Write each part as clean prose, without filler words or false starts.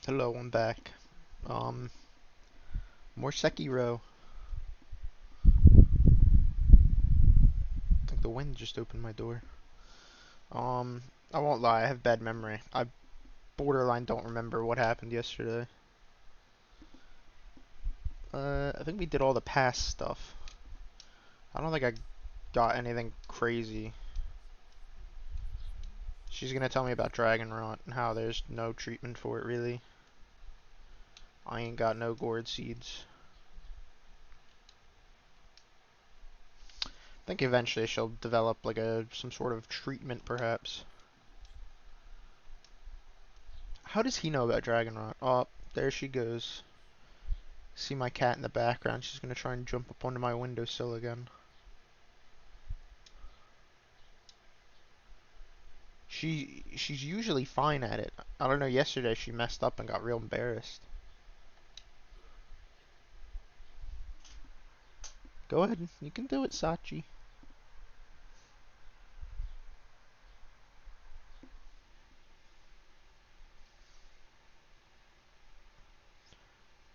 Hello, I'm back. Um, More Sekiro. I think the wind just opened my door. Um, I won't lie, I have bad memory. I borderline don't remember what happened yesterday. I think we did all the past stuff. I don't think I got anything crazy. She's gonna tell me about dragon rot and how there's no treatment for it really. I ain't got no gourd seeds. I think eventually she'll develop like some sort of treatment perhaps. How does he know about dragon rot? Oh, there she goes. See my cat in the background. She's gonna try and jump up onto my windowsill again. She's usually fine at it. I don't know, yesterday she messed up and got real embarrassed. Go ahead, you can do it, Sachi.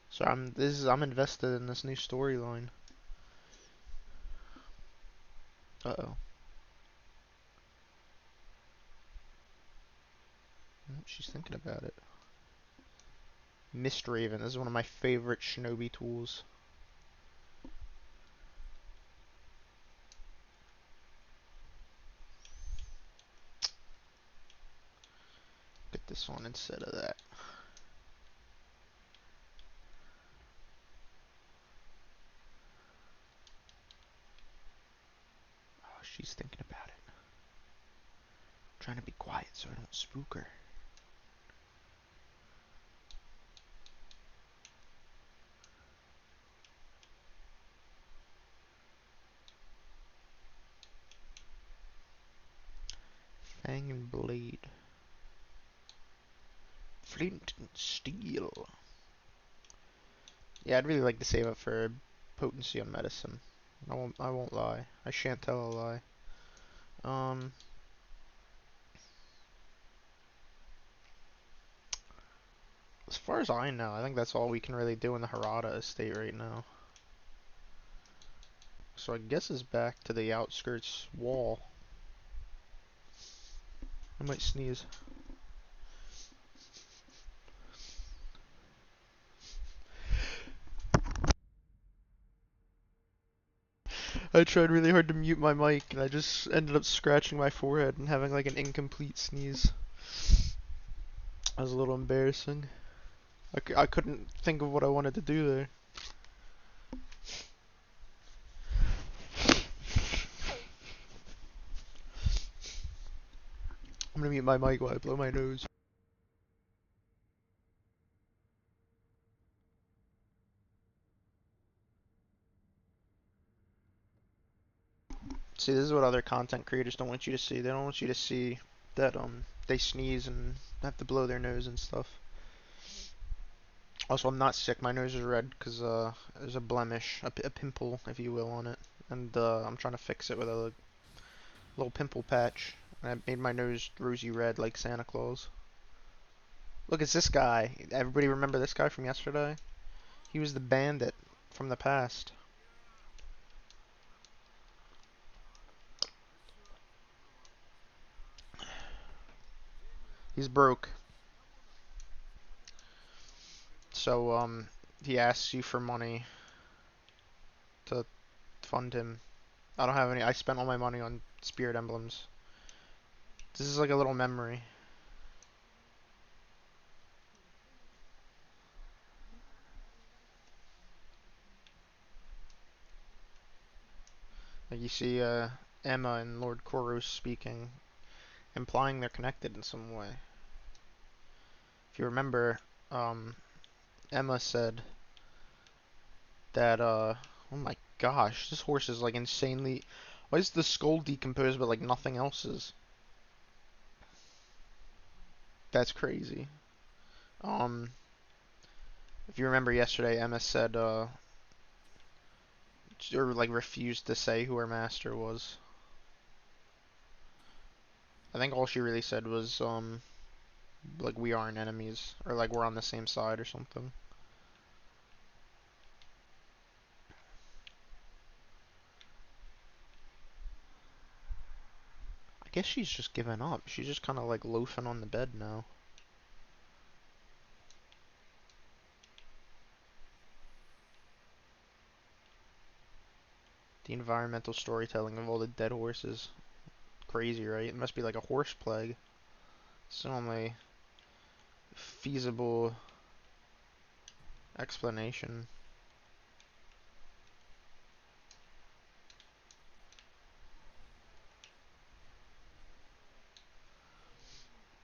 So I'm invested in this new storyline. Uh-oh. She's thinking about it. Mist Raven, this is one of my favorite shinobi tools. Get this one instead of that. Oh, she's thinking about it. Trying to be quiet so I don't spook her. Fang and blade. Flint and steel. Yeah, I'd really like to save up for potency on medicine. I won't lie. I shan't tell a lie. Um, as far as I know, I think that's all we can really do in the Harada estate right now. So I guess it's back to the outskirts wall. I might sneeze. I tried really hard to mute my mic and I just ended up scratching my forehead and having like an incomplete sneeze. That was a little embarrassing. I couldn't think of what I wanted to do there. I'm gonna mute my mic while I blow my nose. See, this is what other content creators don't want you to see. They don't want you to see that they sneeze and have to blow their nose and stuff. Also, I'm not sick. My nose is red because there's a blemish, a pimple, if you will, on it, and I'm trying to fix it with a little pimple patch. And I made my nose rosy red like Santa Claus. Look, it's this guy. Everybody remember this guy from yesterday? He was the bandit from the past. He's broke. So, he asks you for money to fund him. I don't have any. I spent all my money on spirit emblems. This is like a little memory. Like you see, Emma and Lord Koros speaking, implying they're connected in some way. If you remember, um, Emma said that, oh my gosh, this horse is like insanely. Why is the skull decomposed but like nothing else is? That's crazy. Um, if you remember yesterday, Emma said, or like refused to say who her master was. I think all she really said was, Like we aren't enemies, or like we're on the same side or something. I guess she's just given up. She's just kind of like loafing on the bed now. The environmental storytelling of all the dead horses. Crazy, right? It must be like a horse plague. It's the only feasible explanation.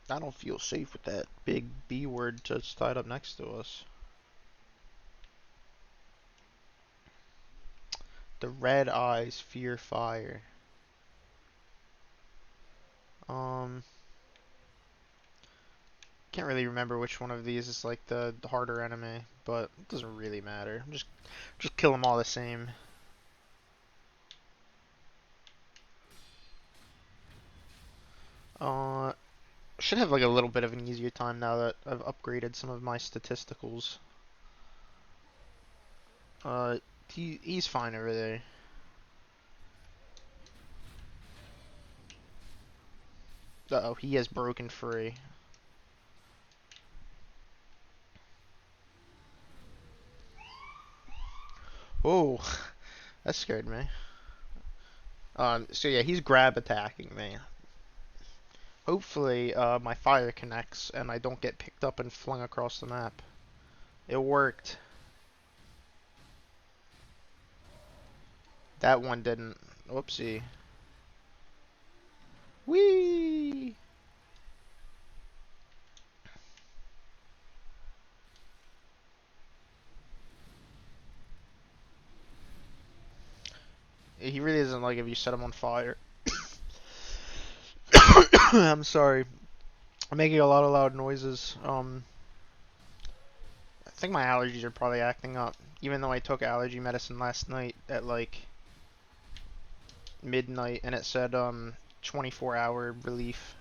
I don't feel safe with that big B word just tied up next to us. The red eyes fear fire. Um, can't really remember which one of these is like the harder enemy, but it doesn't really matter. Just kill them all the same. Uh, should have like a little bit of an easier time now that I've upgraded some of my statisticals. Uh, he's fine over there. Uh-oh, he has broken free. Oh, that scared me. So yeah, he's grab attacking me. Hopefully, my fire connects and I don't get picked up and flung across the map. It worked. That one didn't. Whoopsie. Whee! He really doesn't like if you set him on fire. I'm sorry. I'm making a lot of loud noises. I think my allergies are probably acting up. Even though I took allergy medicine last night at like midnight and it said 24-hour relief.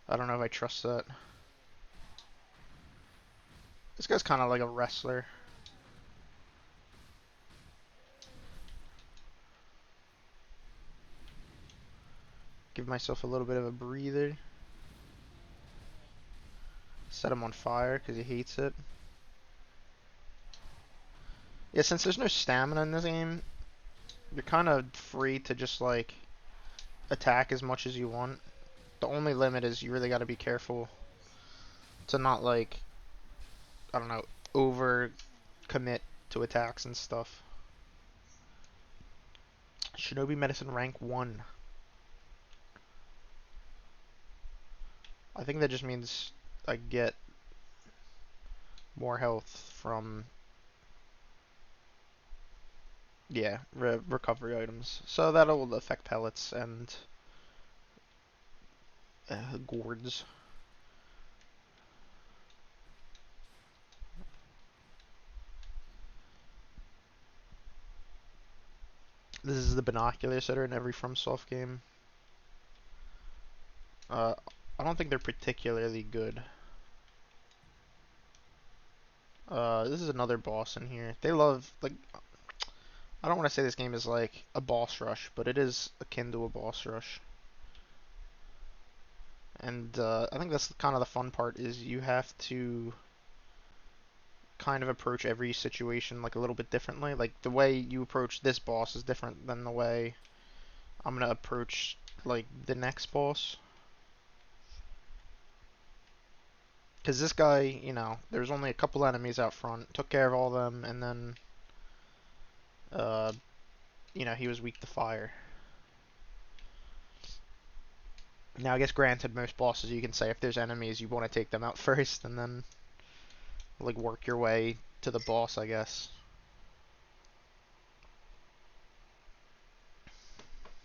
I don't know if I trust that. This guy's kind of like a wrestler. Give myself a little bit of a breather. Set him on fire because he hates it. Yeah, since there's no stamina in this game, you're kind of free to just like attack as much as you want. The only limit is you really got to be careful to not like, I don't know, over commit to attacks and stuff. Shinobi Medicine rank 1. I think that just means I get more health from, yeah, recovery items. So that'll affect pellets and gourds. This is the binoculars that are in every FromSoft game. Uh, I don't think they're particularly good. This is another boss in here. They love, like, I don't want to say this game is like a boss rush, but it is akin to a boss rush. And I think that's kind of the fun part is you have to kind of approach every situation like a little bit differently. Like the way you approach this boss is different than the way I'm gonna approach like the next boss. Because this guy, you know, there's only a couple enemies out front, took care of all of them, and then, uh, you know, he was weak to fire. Now, I guess granted, most bosses you can say if there's enemies, you want to take them out first, and then, like, work your way to the boss, I guess.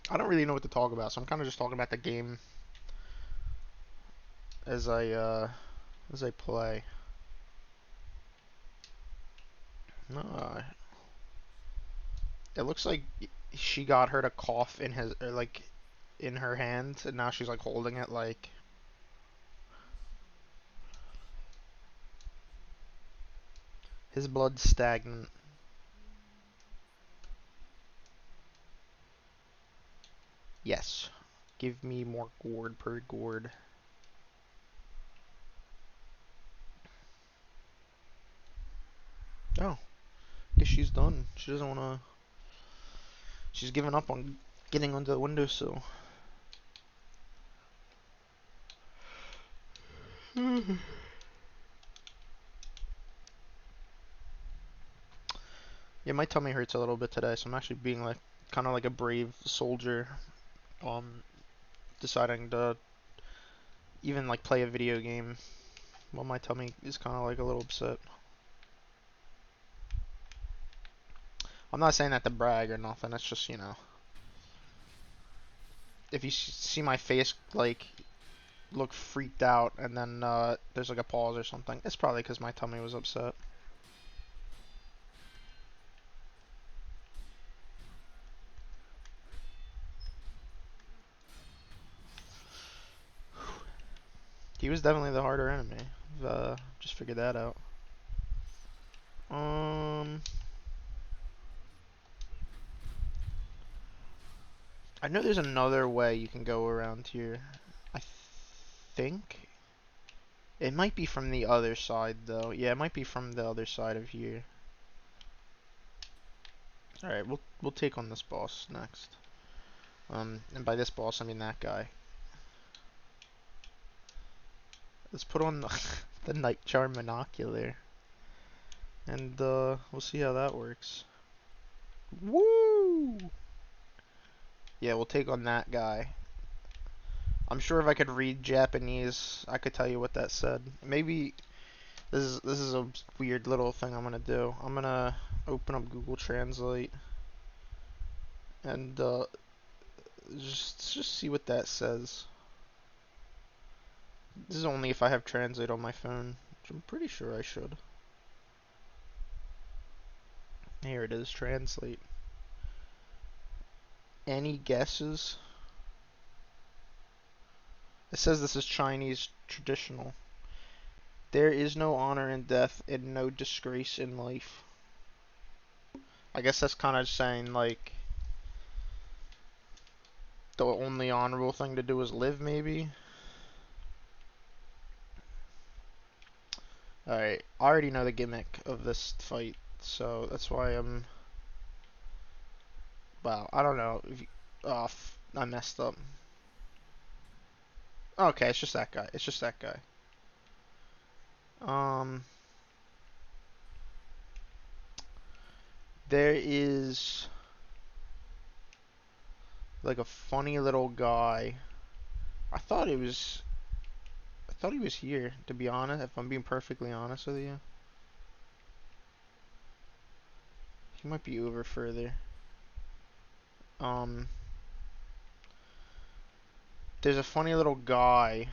I don't really know what to talk about, so I'm kind of just talking about the game as I play. No, it looks like she got her to cough in his, or like, in her hand, and now she's like holding it like. His blood's stagnant. Yes. Give me more gourd per gourd. Oh, guess she's done. She doesn't wanna. She's given up on getting onto the windowsill. Yeah, my tummy hurts a little bit today, so I'm actually being like, kind of like a brave soldier, um, deciding to even like play a video game while my tummy is kind of like a little upset. I'm not saying that to brag or nothing. It's just, you know, if you see my face like look freaked out and then there's like a pause or something, it's probably because my tummy was upset. He was definitely the harder enemy. Just figured that out. Um, I know there's another way you can go around here. I think it might be from the other side though. Yeah, it might be from the other side of here. All right, we'll take on this boss next. And by this boss I mean that guy. Let's put on the Night Charm Monocular, and we'll see how that works. Woo! Yeah, we'll take on that guy. I'm sure if I could read Japanese, I could tell you what that said. Maybe this is a weird little thing I'm gonna do. I'm gonna open up Google Translate and just see what that says. This is only if I have Translate on my phone, which I'm pretty sure I should. Here it is, Translate. Any guesses? It says this is Chinese traditional. There is no honor in death and no disgrace in life. I guess that's kind of saying like the only honorable thing to do is live, maybe. Alright, I already know the gimmick of this fight, so that's why I'm. Wow, I don't know. If you, oh, I messed up. Okay, it's just that guy. It's just that guy. Um, there is like a funny little guy. I thought it was. I thought he was here. To be honest, if I'm being perfectly honest with you, he might be over further. Um, there's a funny little guy.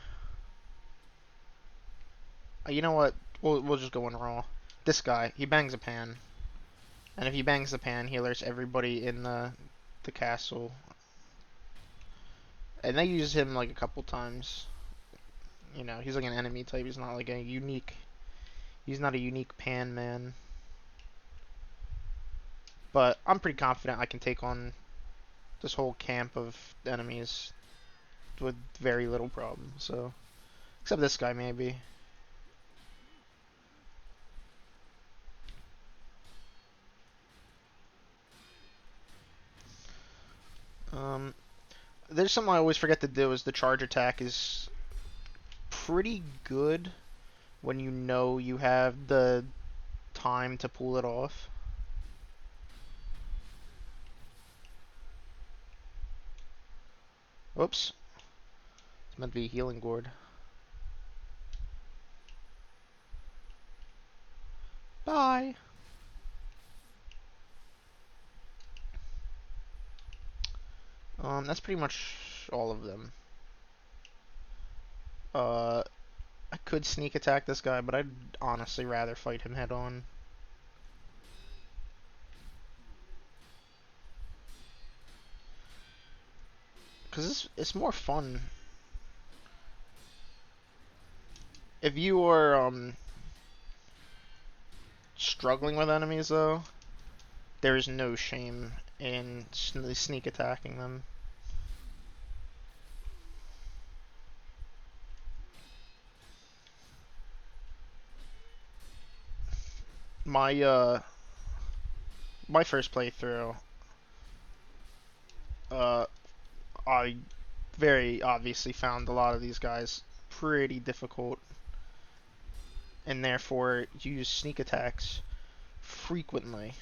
You know what? We'll just go in raw. This guy, he bangs a pan, and if he bangs the pan, he alerts everybody in the castle. And they use him like a couple times. You know, he's like an enemy type. He's not like a unique. He's not a unique pan man. But I'm pretty confident I can take on this whole camp of enemies with very little problem. So, except this guy maybe. Um, there's something I always forget to do is the charge attack is pretty good when you know you have the time to pull it off. Oops. It's meant to be a healing gourd. Bye. That's pretty much all of them. I could sneak attack this guy, but I'd honestly rather fight him head on. Because it's more fun. If you are struggling with enemies, though, there is no shame in sneak attacking them. My my first playthrough, uh, I very obviously found a lot of these guys pretty difficult, and therefore use sneak attacks frequently.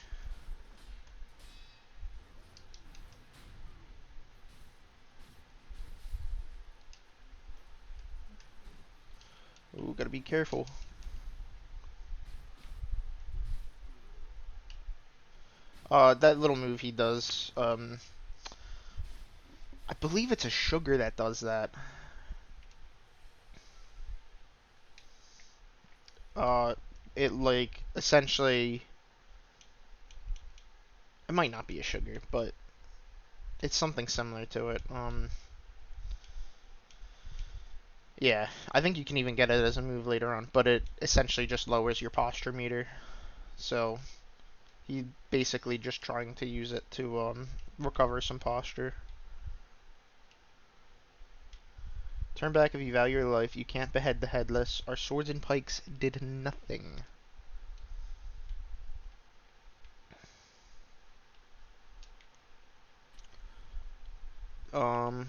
Ooh, gotta be careful. That little move he does, I believe it's a sugar that does that. Uh, it like essentially, it might not be a sugar, but it's something similar to it. Yeah, I think you can even get it as a move later on, but it essentially just lowers your posture meter. So he basically just trying to use it to recover some posture. Turn back if you value your life. You can't behead the headless. Our swords and pikes did nothing. Um.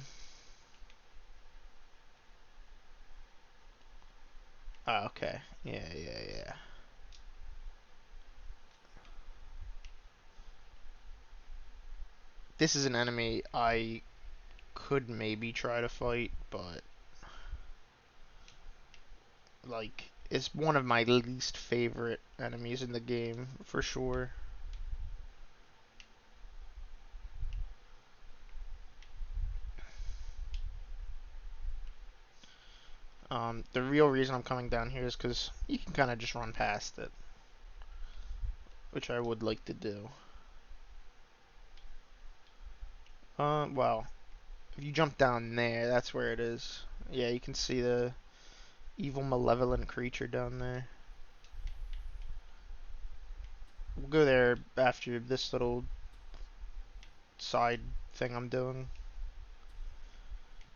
Okay. Yeah. This is an enemy I could maybe try to fight, but like it's one of my least favorite enemies in the game for sure. The real reason I'm coming down here is because you can kind of just run past it, which I would like to do. Well, if you jump down there, that's where it is. Yeah, you can see the evil, malevolent creature down there. We'll go there after this little side thing I'm doing.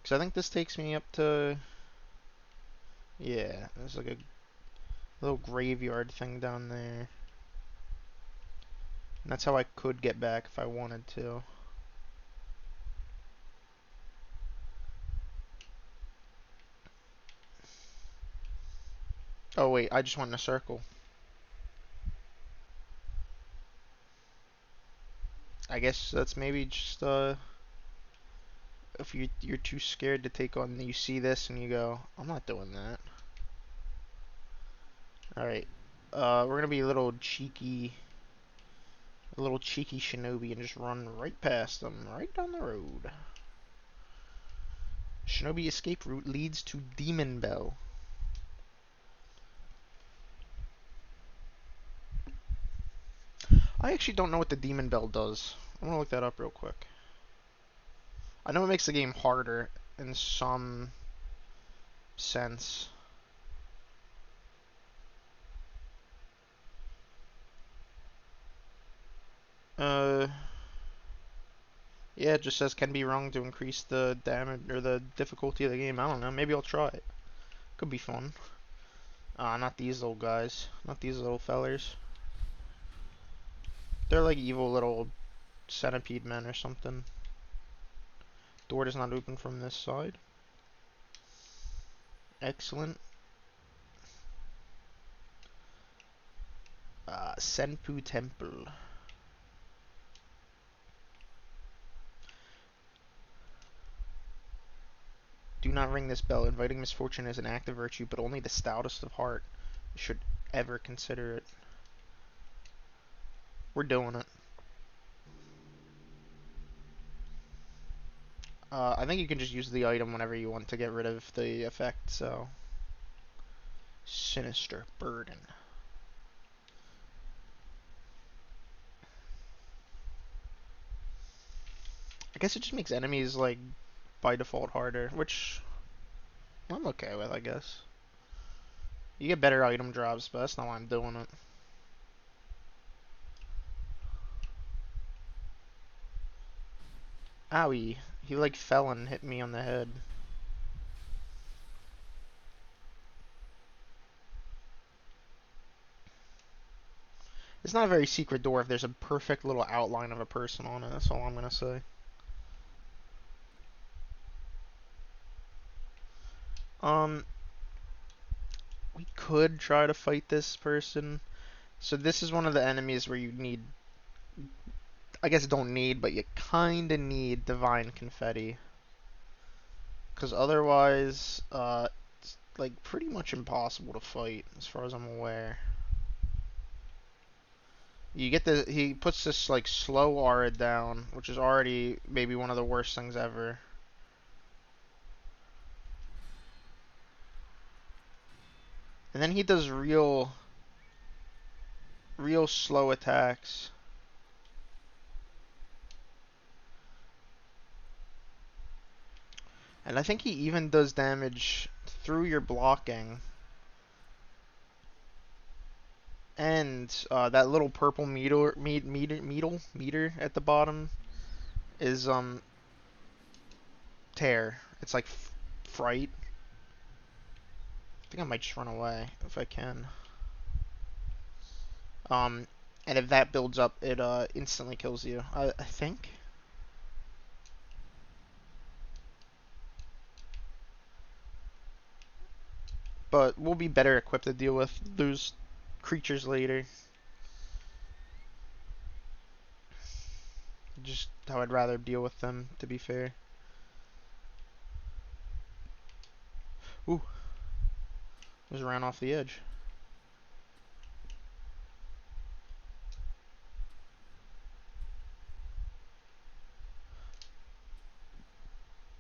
Because I think this takes me up to... Yeah, there's like a little graveyard thing down there. And that's how I could get back if I wanted to. Oh wait, I just went in a circle. I guess that's maybe just if you're too scared to take on, you see this and you go, I'm not doing that. All right, we're gonna be a little cheeky shinobi and just run right past them, right down the road. Shinobi escape route leads to Demon Bell. I actually don't know what the Demon Bell does. I'm gonna look that up real quick. I know it makes the game harder in some sense. Uh, yeah, it just says can be wrong to increase the damage or the difficulty of the game. I don't know. Maybe I'll try it. Could be fun. Not these little guys. Not these little fellers. They're like evil little centipede men or something. Door does not open from this side. Excellent. Senpu Temple. Do not ring this bell. Inviting misfortune is an act of virtue, but only the stoutest of heart should ever consider it. We're doing it. I think you can just use the item whenever you want to get rid of the effect, so... Sinister Burden. I guess it just makes enemies, like, by default harder, which I'm okay with, I guess. You get better item drops, but that's not why I'm doing it. Owie. He like fell and hit me on the head. It's not a very secret door if there's a perfect little outline of a person on it. That's all I'm gonna say. Um, we could try to fight this person. So this is one of the enemies where you need, I guess don't need, but you kinda need divine confetti. Because otherwise, it's like pretty much impossible to fight, as far as I'm aware. You get he puts this like slow aura down, which is already maybe one of the worst things ever. And then he does real slow attacks. And I think he even does damage through your blocking. And that little purple meter at the bottom is tear. It's like fright. I think I might just run away if I can. Um, and if that builds up, it instantly kills you. I think. But we'll be better equipped to deal with those creatures later. Just how I'd rather deal with them, to be fair. Ooh, just ran off the edge.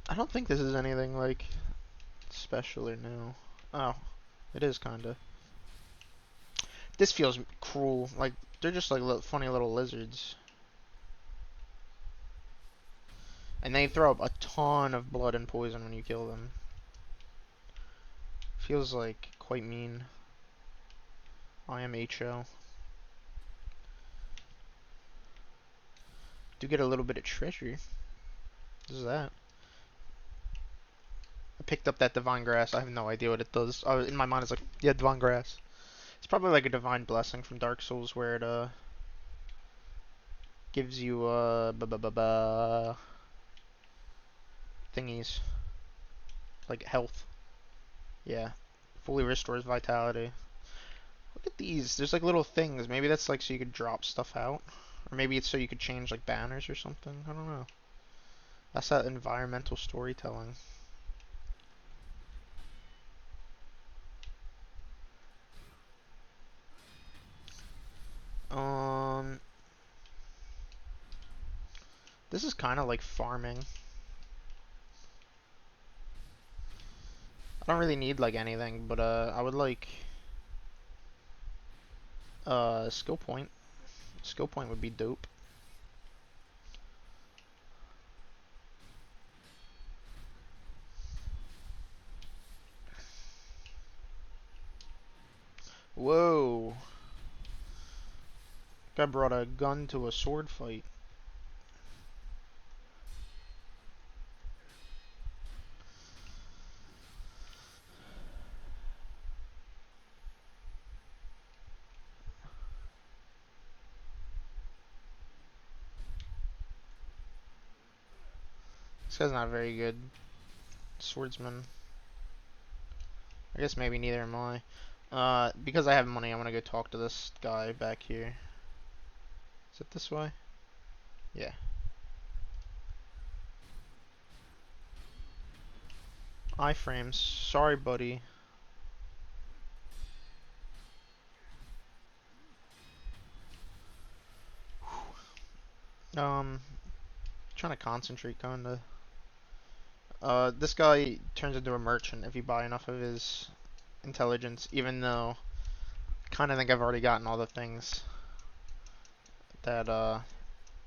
I don't think this is anything like special or new. Oh, it is kinda. This feels cruel. Like they're just like funny little lizards, and they throw up a ton of blood and poison when you kill them. Feels like quite mean. I am HO. Do get a little bit of treasure. What is that? I picked up that divine grass. I have no idea what it does. In my mind, it's like, yeah, divine grass. It's probably like a divine blessing from Dark Souls where it gives you thingies like health. Yeah, fully restores vitality. Look at these. There's like little things. Maybe that's like so you could drop stuff out, or maybe it's so you could change like banners or something. I don't know. That's that environmental storytelling. Um, this is kind of like farming. I don't really need like anything, but I would like skill point. Skill point would be dope. Whoa. Guy brought a gun to a sword fight. This guy's not very good swordsman. I guess maybe neither am I. Because I have money, I'm gonna go talk to this guy back here. Is it this way? Yeah. Iframes. Sorry, buddy. Um, trying to concentrate, kinda. This guy turns into a merchant if you buy enough of his intelligence, even though I kinda think I've already gotten all the things that,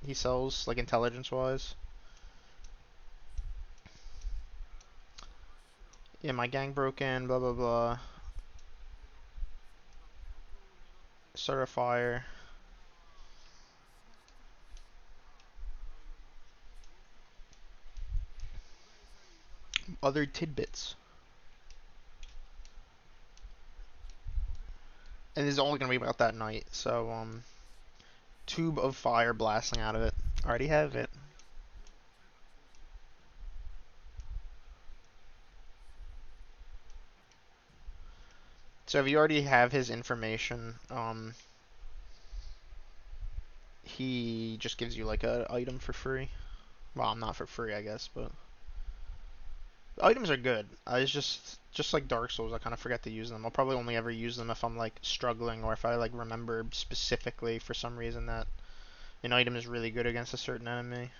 he sells, like intelligence-wise. Yeah, my gang broke in, blah blah blah. Start a fire. other tidbits. And it's only gonna be about that night, so, tube of fire blasting out of it. Already have it. So if you already have his information, he just gives you like a item for free. Well, not for free, I guess, but the items are good. It's just like Dark Souls, I kind of forget to use them. I'll probably only ever use them if I'm like struggling or if I like remember specifically for some reason that an item is really good against a certain enemy.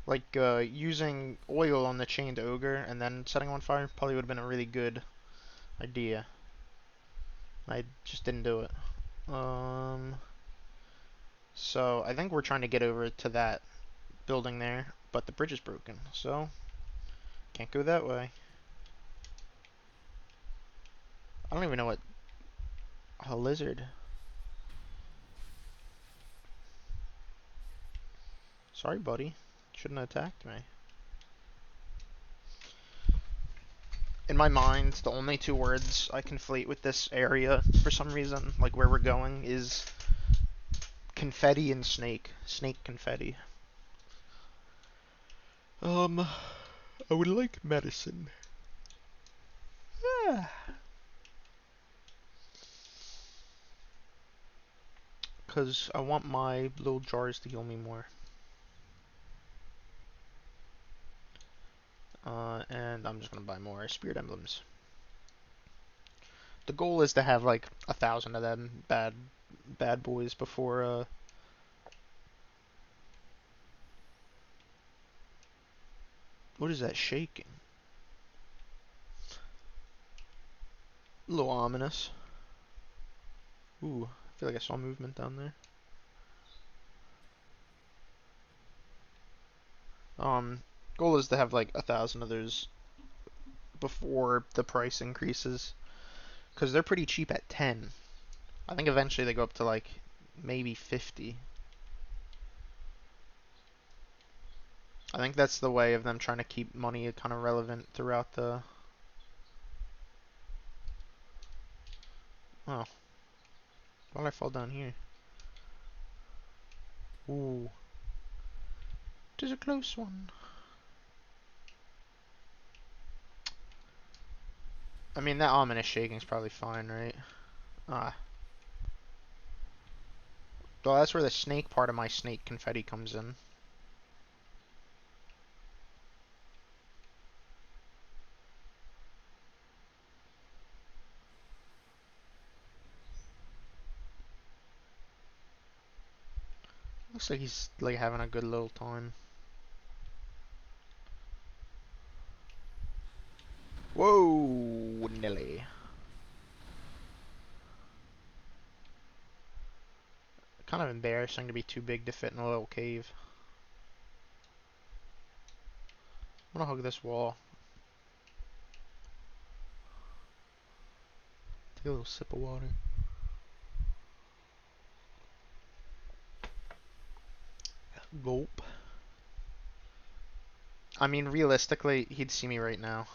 Like using oil on the chained ogre and then setting on fire probably would have been a really good idea. I just didn't do it. So I think we're trying to get over to that building there, but the bridge is broken, so can't go that way. I don't even know what a lizard. Sorry, buddy. Shouldn't have attacked me. In my mind, the only two words I conflate with this area for some reason, like where we're going, is confetti and snake. Snake confetti. I would like medicine. Yeah. Because I want my little jars to heal me more. And I'm just gonna buy more spirit emblems. The goal is to have like 1,000 of them bad boys before what is that shaking? A little ominous. Ooh, I feel like I saw movement down there. Goal is to have like 1,000 of those before the price increases, because they're pretty cheap at 10. I think eventually they go up to like maybe 50. I think that's the way of them trying to keep money kind of relevant throughout the. Oh, why did I fall down here? Ooh, it is a close one. I mean, that ominous shaking's probably fine, right? Ah. Well, that's where the snake part of my snake confetti comes in. Looks like he's like having a good little time. Whoa, Nelly. Kind of embarrassing to be too big to fit in a little cave. I'm gonna hug this wall. Take a little sip of water. Gulp. I mean, realistically, he'd see me right now.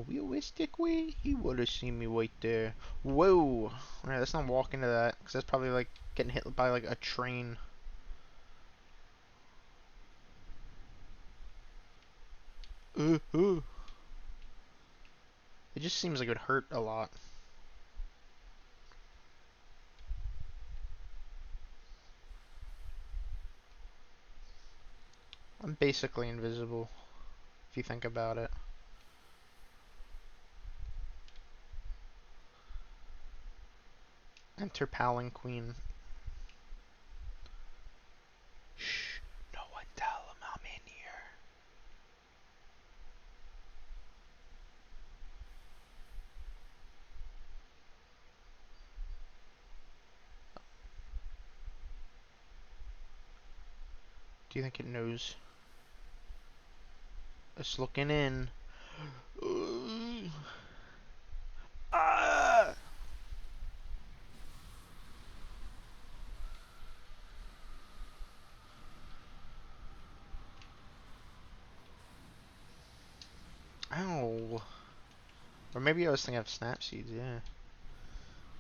Realistically, he would have seen me right there. Whoa! Alright, let's not walk into that, because that's probably like getting hit by like a train. It just seems like it would hurt a lot. I'm basically invisible, if you think about it. Enter Palanquin. Shh, no one tell him I'm in here. Do you think it knows? Just looking in. Ah! Ow. Or maybe I was thinking of snap seeds, yeah.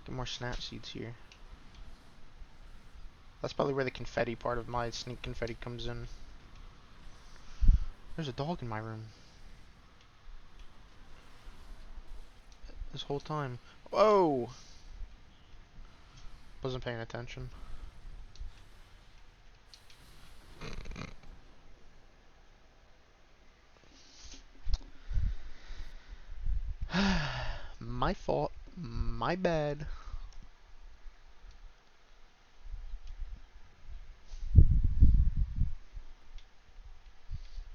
Get more snap seeds here. That's probably where the confetti part of my sneak confetti comes in. There's a dog in my room. This whole time. Whoa! Wasn't paying attention. My fault. My bad.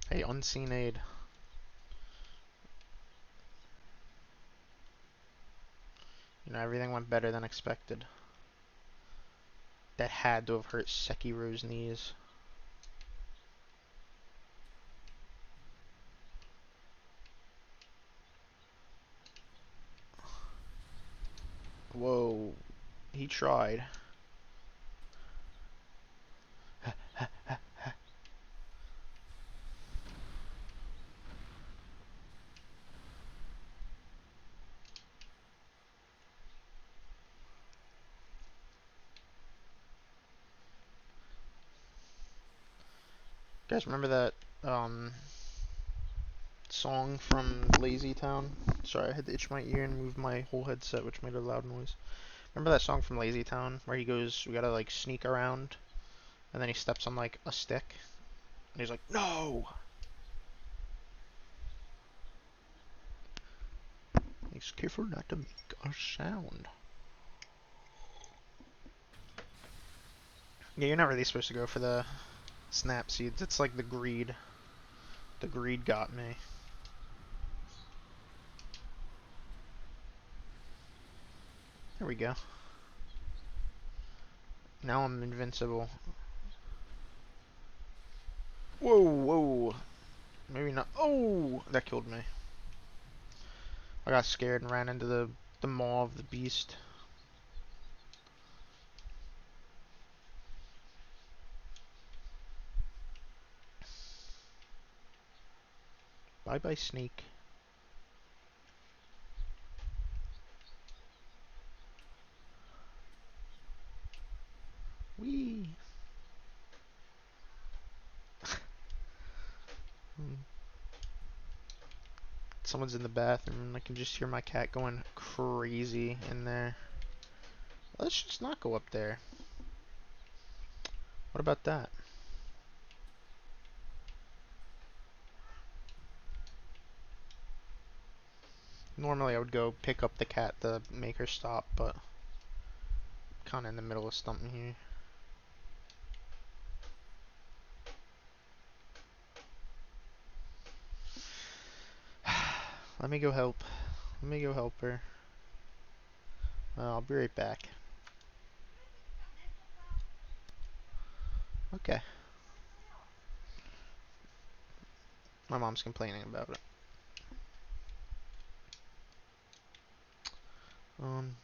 Hey, unseen aid. You know, everything went better than expected. That had to have hurt Sekiro's knees. Whoa. He tried. Guys, remember that song from Lazy Town? Sorry, I had to itch my ear and move my whole headset, which made a loud noise. Remember that song from Lazy Town where he goes, we gotta like sneak around, and then he steps on like a stick, and he's like, no! He's careful not to make a sound. Yeah, you're not really supposed to go for the snap seeds. It's like the greed. The greed got me. There we go. Now I'm invincible. Whoa, whoa. Maybe not. Oh, that killed me. I got scared and ran into the maw of the beast. Bye bye, snake. Whee! Someone's in the bathroom and I can just hear my cat going crazy in there. Let's just not go up there. What about that? Normally I would go pick up the cat to make her stop, but kinda in the middle of something here. Let me go help. Let me go help her. I'll be right back. Okay. My mom's complaining about it. Um,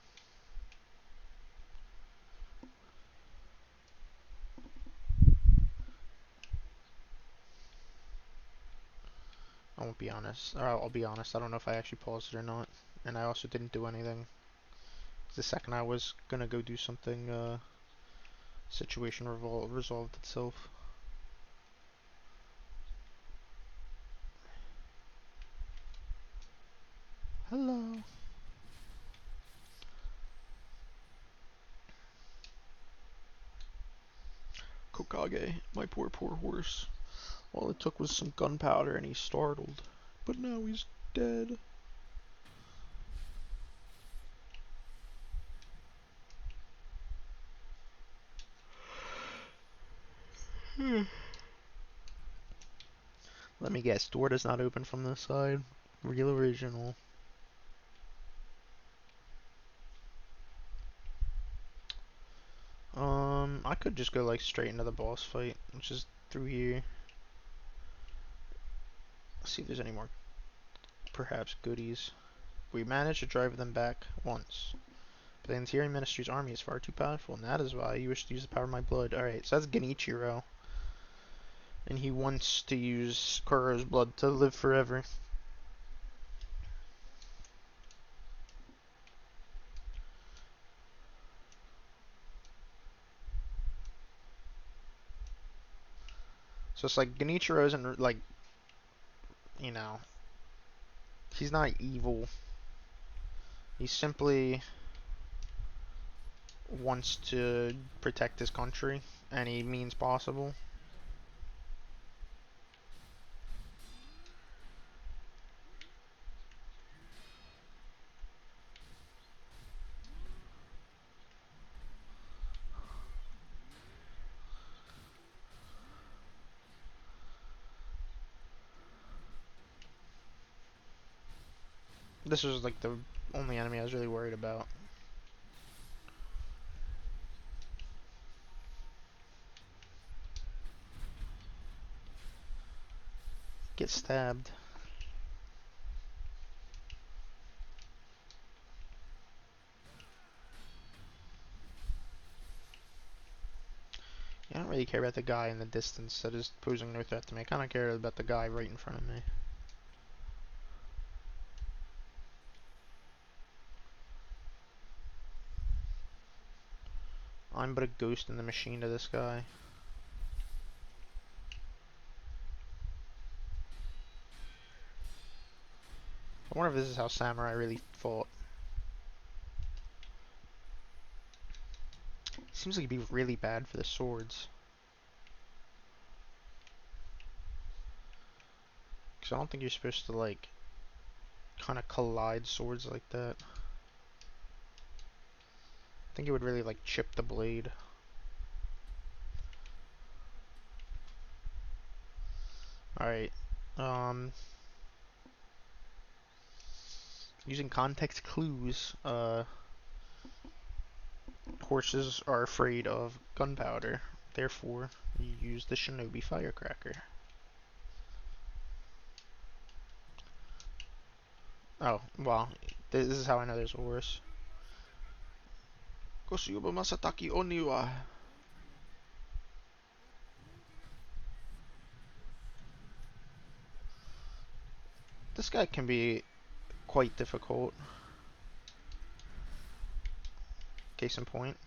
I won't be honest. Or I'll be honest. I don't know if I actually paused it or not. And I also didn't do anything. The second I was gonna go do something, situation resolved itself. Hello. Kokage, my poor, poor horse. All it took was some gunpowder and he's startled. But now he's dead. Let me guess, door does not open from this side. Real original. I could just go like straight into the boss fight, which is through here. Let's see if there's any more, perhaps, goodies. We managed to drive them back once. But the Interior Ministry's army is far too powerful, and that is why you wish to use the power of my blood. Alright, so that's Genichiro. And he wants to use Koro's blood to live forever. So it's like Genichiro isn't like, you know, he's not evil. He simply wants to protect his country any means possible. This was like the only enemy I was really worried about. Get stabbed. I don't really care about the guy in the distance that is posing no threat to me. I kind of care about the guy right in front of me. I'm but a ghost in the machine to this guy. I wonder if this is how samurai really fought. Seems like it'd be really bad for the swords. Because I don't think you're supposed to, like, kind of collide swords like that. I think it would really, like, chip the blade. Alright. Using context clues, horses are afraid of gunpowder. Therefore, you use the shinobi firecracker. Oh, well, this is how I know there's a horse. Kosuyoba Masataki Oniwa. This guy can be quite difficult. Case in point.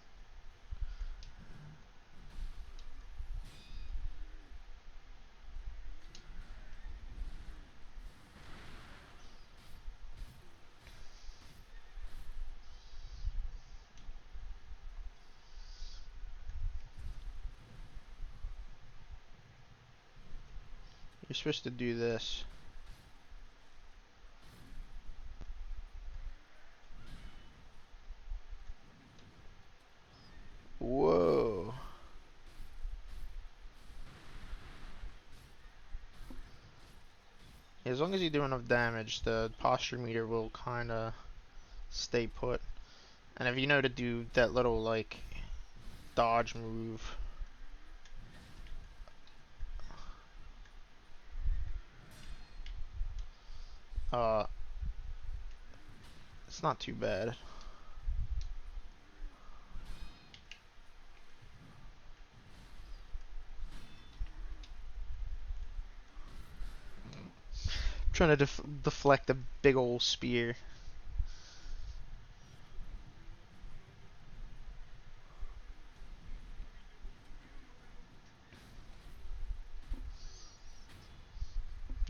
You're supposed to do this. Whoa. As long as you do enough damage, the posture meter will kind of stay put. And if you know to do that little, like, dodge move, uh, it's not too bad. I'm trying to deflect a big old spear.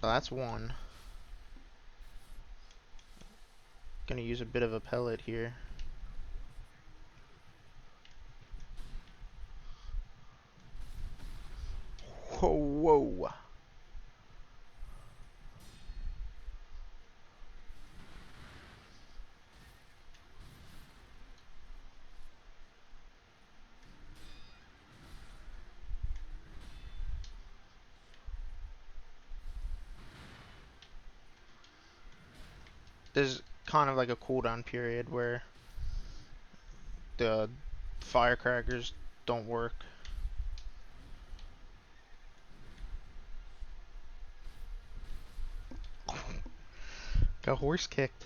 Oh, that's one. Gonna use a bit of a pellet here. Whoa, whoa. There's kind of like a cooldown period where the firecrackers don't work. Got horse kicked.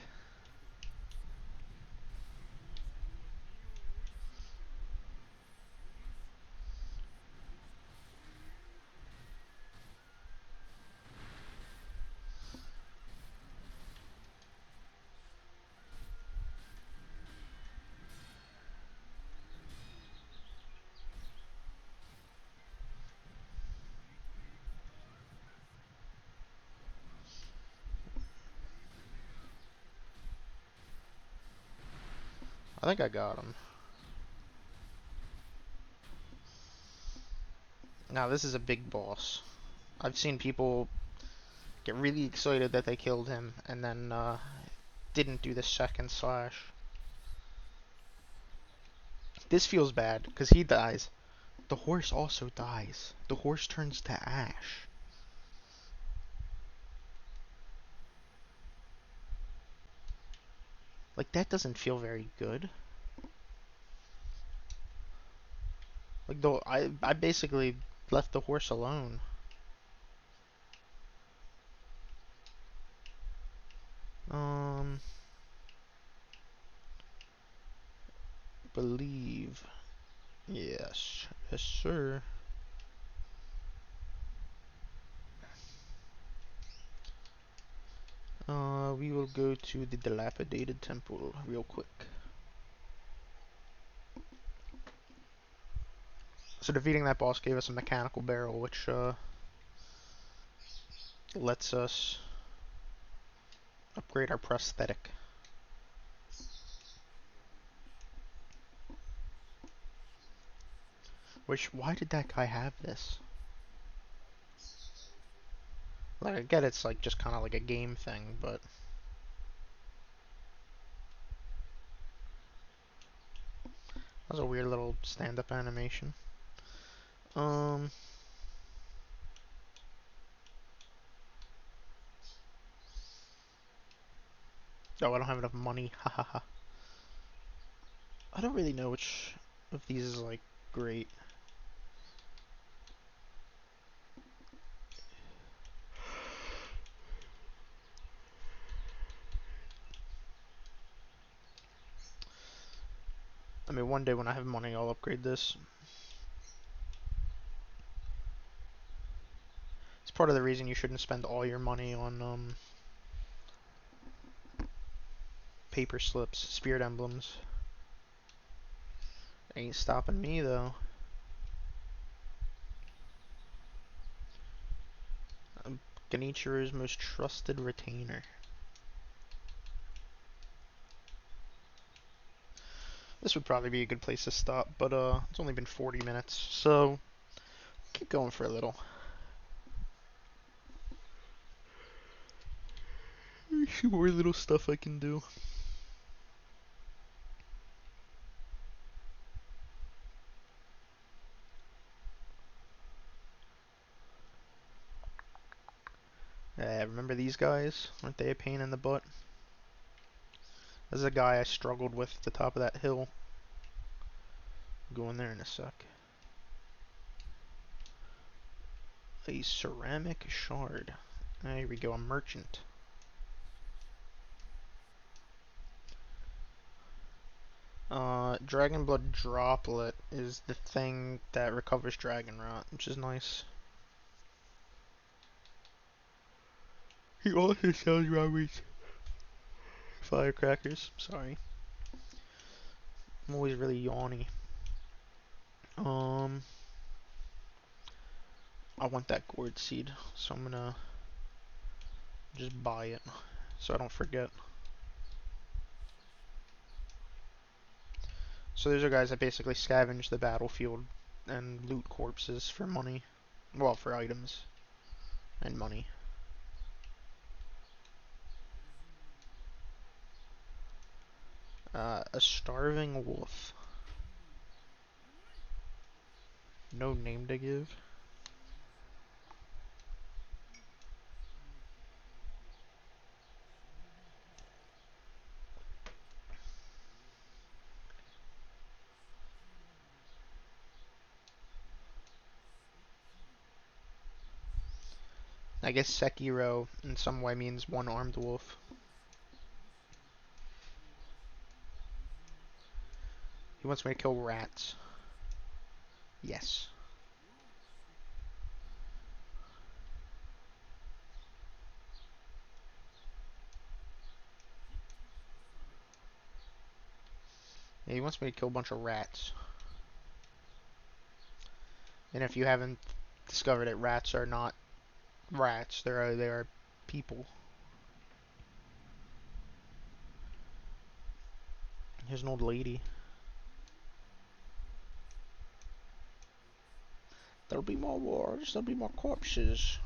I think I got him. Now this is a big boss. I've seen people get really excited that they killed him and then didn't do the second slash. This feels bad because he dies. The horse also dies. The horse turns to ash. Like, that doesn't feel very good. Like, though, I basically left the horse alone. Um, believe. Yes. Yes, sir. We will go to the dilapidated temple real quick. So defeating that boss gave us a mechanical barrel, which, lets us upgrade our prosthetic. Which, why did that guy have this? Like, I get it's like just kind of like a game thing, but that was a weird little stand-up animation. Um, oh, I don't have enough money. Hahaha. I don't really know which of these is like great. I mean, one day when I have money, I'll upgrade this. It's part of the reason you shouldn't spend all your money on paper slips, spirit emblems. Ain't stopping me though. Genichiro's most trusted retainer. This would probably be a good place to stop, but it's only been 40 minutes, so keep going for a little. There's some more little stuff I can do. Remember these guys? Aren't they a pain in the butt? This is a guy I struggled with at the top of that hill. Go in there in a sec. A ceramic shard. Here we go, a merchant. Dragon Blood Droplet is the thing that recovers Dragon Rot, which is nice. He also sells Robbie's firecrackers. Sorry. I'm always really yawny. I want that gourd seed, so I'm gonna just buy it so I don't forget. So those are guys that basically scavenge the battlefield and loot corpses for money. Well, for items and money. A starving wolf. No name to give. I guess Sekiro in some way means one-armed wolf. He wants me to kill rats. Yes. Yeah, he wants me to kill a bunch of rats. And if you haven't discovered it, rats are not rats. They are people. Here's an old lady. There'll be more wars. There'll be more corpses.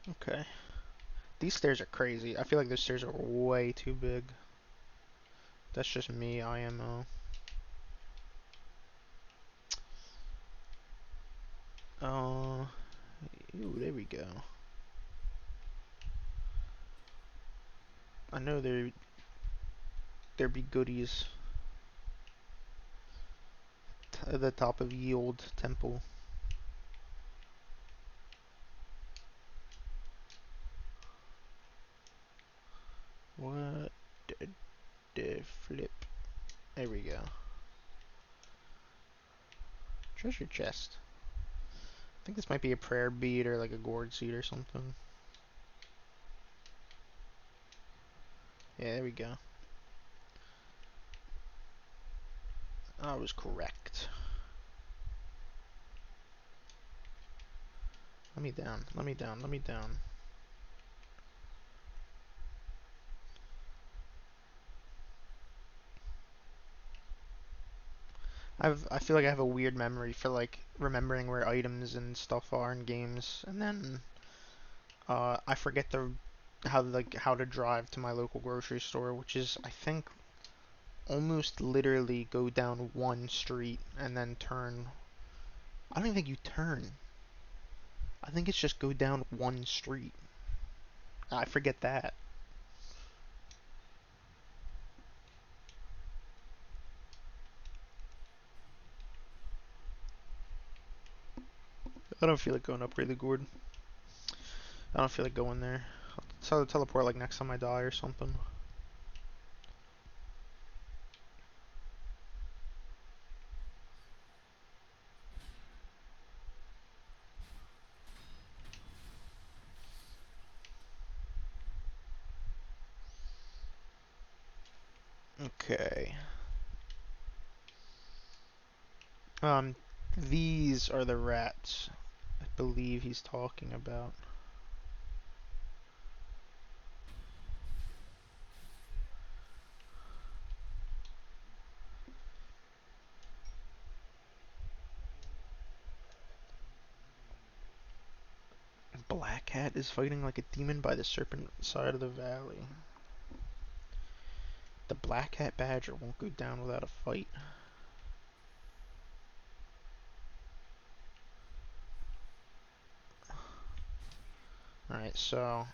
Okay. These stairs are crazy. I feel like those stairs are way too big. That's just me, IMO. Uh, Ooh, there we go. I know there be goodies at the top of ye old temple. What the flip? There we go. Treasure chest. I think this might be a prayer bead or like a gourd seed or something. Yeah, there we go. I was correct. Let me down. Let me down. Let me down. I feel like I have a weird memory for like remembering where items and stuff are in games, and then I forget how to drive to my local grocery store, which is I think almost literally go down one street and then turn. I don't even think you turn. I think it's just go down one street. I forget that. I don't feel like going upgrade the gourd. I don't feel like going there. I'll teleport like next time I die or something. Okay. Um, these are the rats I believe he's talking about. Black Cat is fighting like a demon by the serpent side of the valley. The Black Hat Badger won't go down without a fight. Alright, so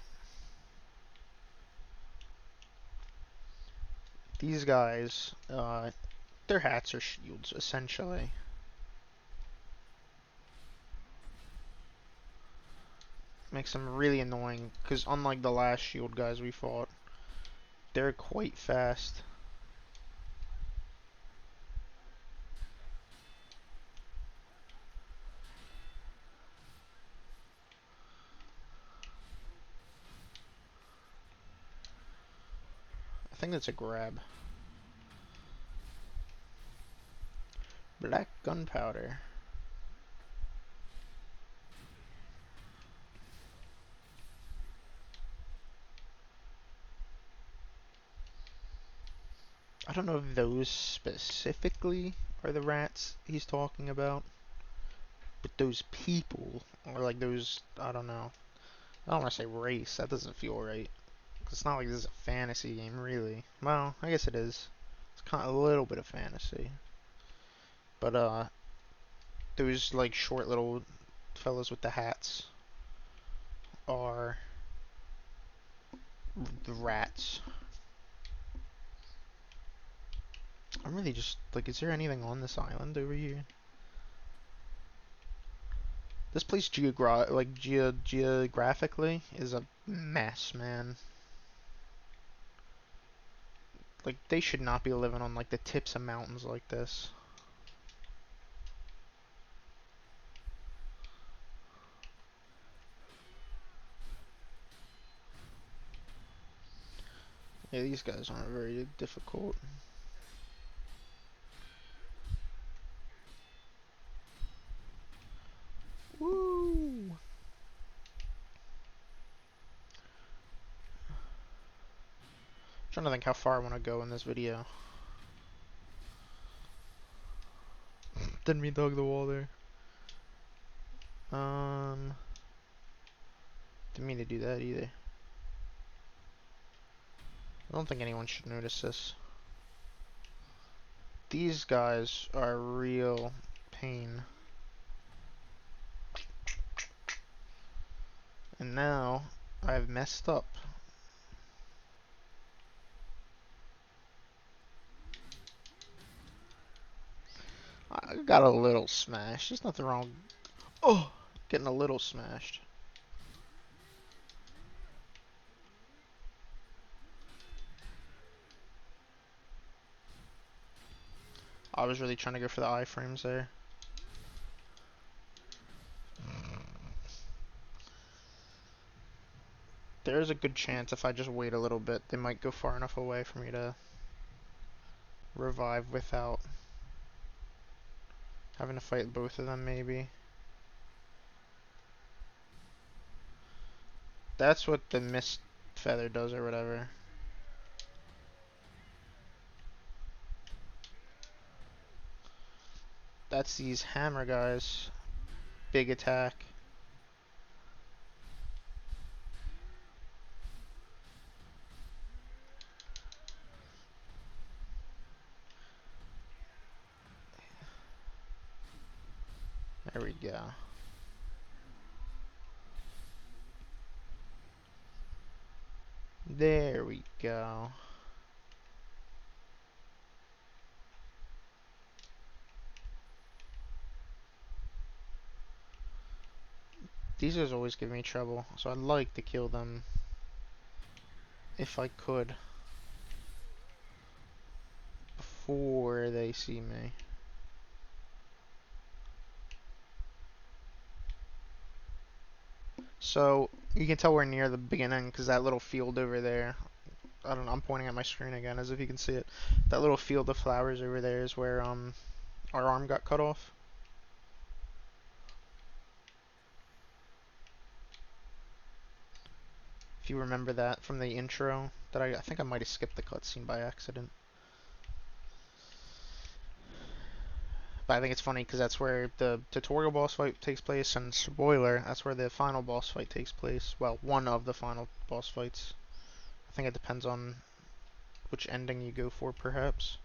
these guys, their hats are shields, essentially. Makes them really annoying, because unlike the last shield guys we fought, they're quite fast. I think that's a grab. Black gunpowder. I don't know if those specifically are the rats he's talking about, but those people, or like those, I don't know. I don't want to say race, that doesn't feel right. It's not like this is a fantasy game, really. Well, I guess it is. It's kind of a little bit of fantasy. But, those, like, short little fellas with the hats are the rats. I'm really just, like, is there anything on this island over here? This place geographically is a mess, man. Like, they should not be living on, like, the tips of mountains like this. Yeah, these guys aren't very difficult. Woo! Trying to think how far I want to go in this video. Didn't mean to hug the wall there. Didn't mean to do that either. I don't think anyone should notice this. These guys are a real pain. And now I've messed up. I got a little smashed. There's nothing wrong. Oh, getting a little smashed. I was really trying to go for the iframes there. There's a good chance if I just wait a little bit, they might go far enough away for me to revive without having to fight both of them, maybe. That's what the mist feather does or whatever. That's these hammer guys. Big attack. There we go. There we go. These guys always give me trouble, so I'd like to kill them if I could before they see me. So you can tell we're near the beginning because that little field over there, I don't know, I'm pointing at my screen again as if you can see it. That little field of flowers over there is where our arm got cut off. If you remember that from the intro, that I think I might have skipped the cutscene by accident. But I think it's funny because that's where the tutorial boss fight takes place, and spoiler, that's where the final boss fight takes place. Well, one of the final boss fights. I think it depends on which ending you go for, perhaps.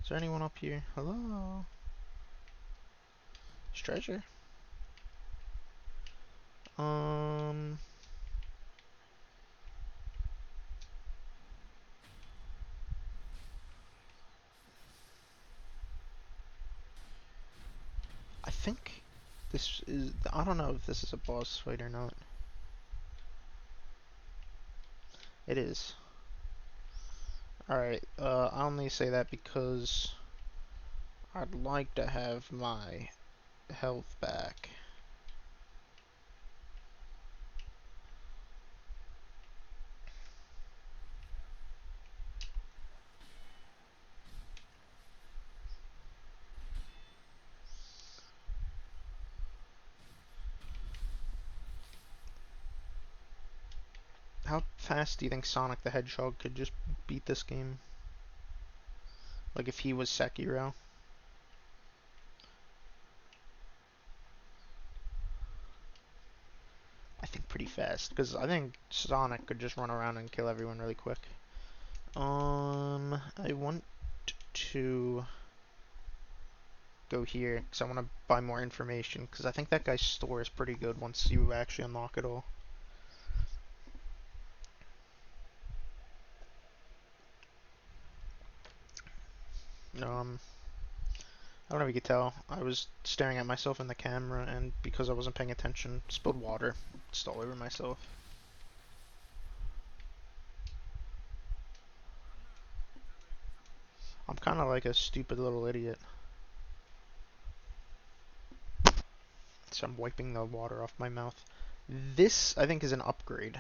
Is there anyone up here? Hello? There's treasure. I think this is, I don't know if this is a boss fight or not. It is. Alright, I only say that because I'd like to have my health back. How fast do you think Sonic the Hedgehog could just beat this game? Like if he was Sekiro? I think pretty fast, because I think Sonic could just run around and kill everyone really quick. I want to go here, because I want to buy more information, because I think that guy's store is pretty good once you actually unlock it all. Um, I don't know if you could tell. I was staring at myself in the camera, and because I wasn't paying attention, spilled water. Just all over myself. I'm kind of like a stupid little idiot. So I'm wiping the water off my mouth. This, I think, is an upgrade.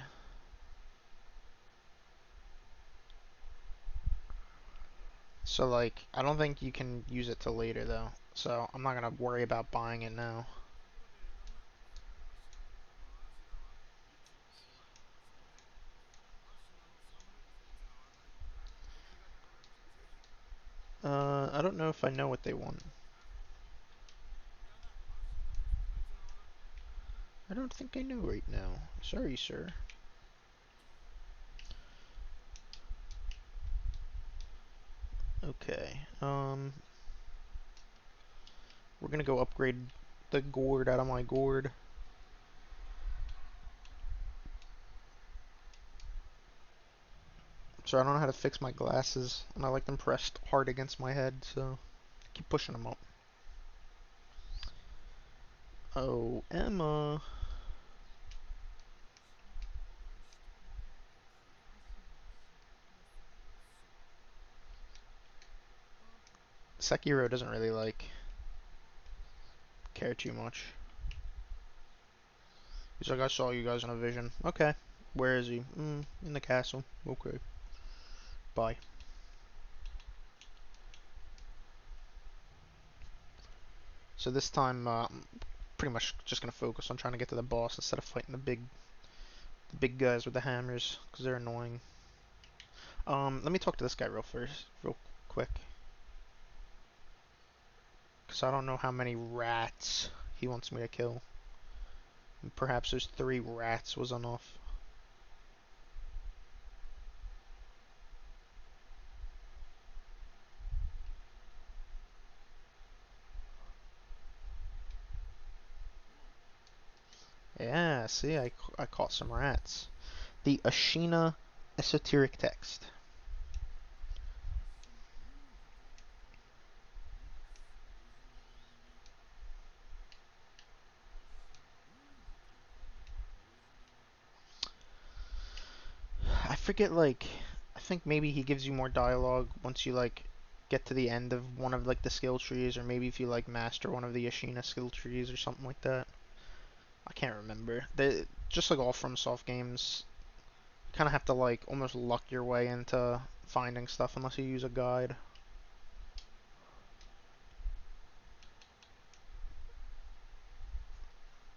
So, like, I don't think you can use it till later, though. So, I'm not gonna worry about buying it now. I don't know if I know what they want. I don't think I know right now. Sorry, sir. Okay, we're gonna go upgrade the gourd out of my gourd. So I don't know how to fix my glasses, and I like them pressed hard against my head, so I keep pushing them up. Oh, Emma. Sekiro doesn't really, like, care too much. He's like, I saw you guys in a vision. Okay. Where is he? In the castle. Okay. Bye. So this time, I'm pretty much just gonna focus on trying to get to the boss instead of fighting the big guys with the hammers, because they're annoying. Let me talk to this guy real quick, because I don't know how many rats he wants me to kill. And perhaps those 3 rats was enough. Yeah, see, I caught some rats. The Ashina esoteric text. I forget, like, I think maybe he gives you more dialogue once you, like, get to the end of one of, like, the skill trees, or maybe if you, like, master one of the Ashina skill trees or something like that. I can't remember. Just like all FromSoft games, you kind of have to, like, almost luck your way into finding stuff unless you use a guide.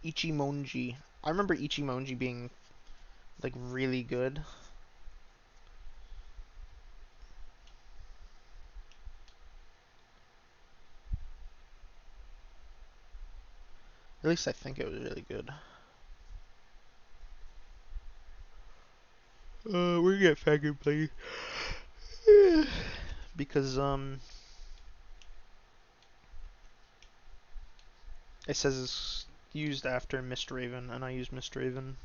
Ichimonji. I remember Ichimonji being, like, really good. At least I think it was really good. We're gonna get faggot play. Because, it says it's used after Mistraven, and I use Mistraven.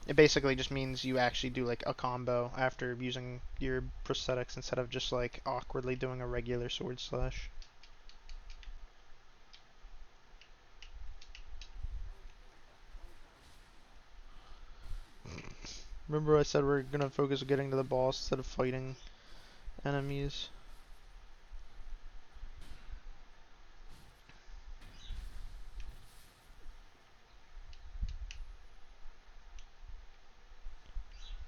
It basically just means you actually do like a combo after using your prosthetics instead of just like awkwardly doing a regular sword slash. Remember I said we're gonna focus on getting to the boss instead of fighting enemies?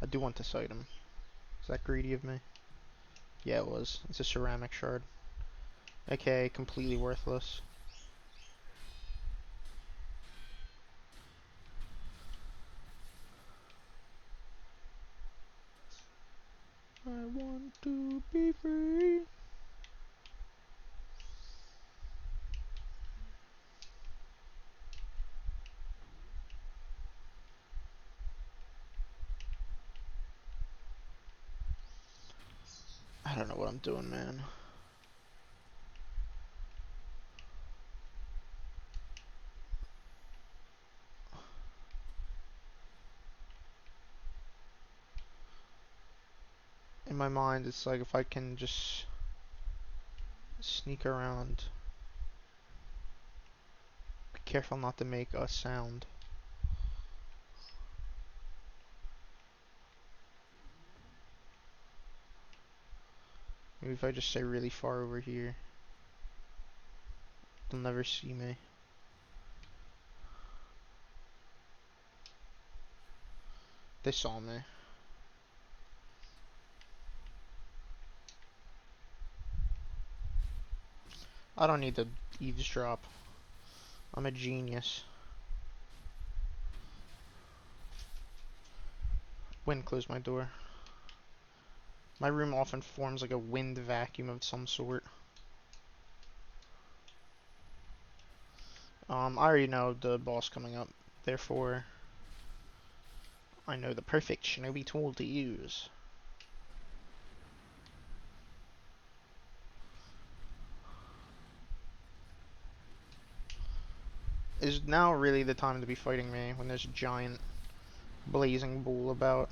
I do want this item. Is that greedy of me? Yeah, it was. It's a ceramic shard. Okay, completely worthless. I want to be free. I don't know what I'm doing, man. my mind, it's like if I can just sneak around. Be careful not to make a sound. Maybe if I just stay really far over here, they'll never see me. They saw me. I don't need to eavesdrop. I'm a genius. Wind closed my door. My room often forms like a wind vacuum of some sort. I already know the boss coming up, therefore I know the perfect shinobi tool to use. Is now really the time to be fighting me when there's a giant blazing bull about?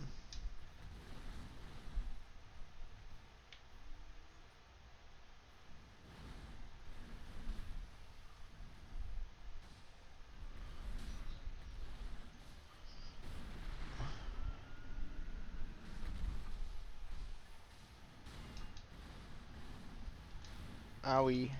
Owie.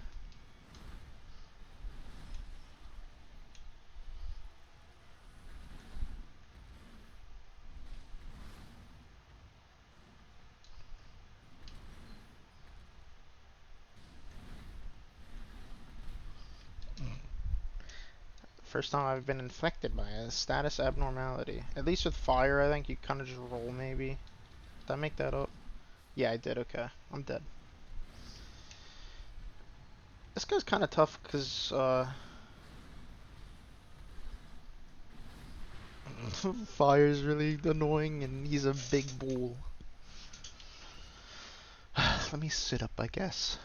First time I've been infected by a status abnormality. At least with fire, I think you kind of just roll, maybe. Did I make that up? Yeah, I did. Okay. I'm dead. This guy's kind of tough because, fire's really annoying and he's a big bull. Let me sit up, I guess.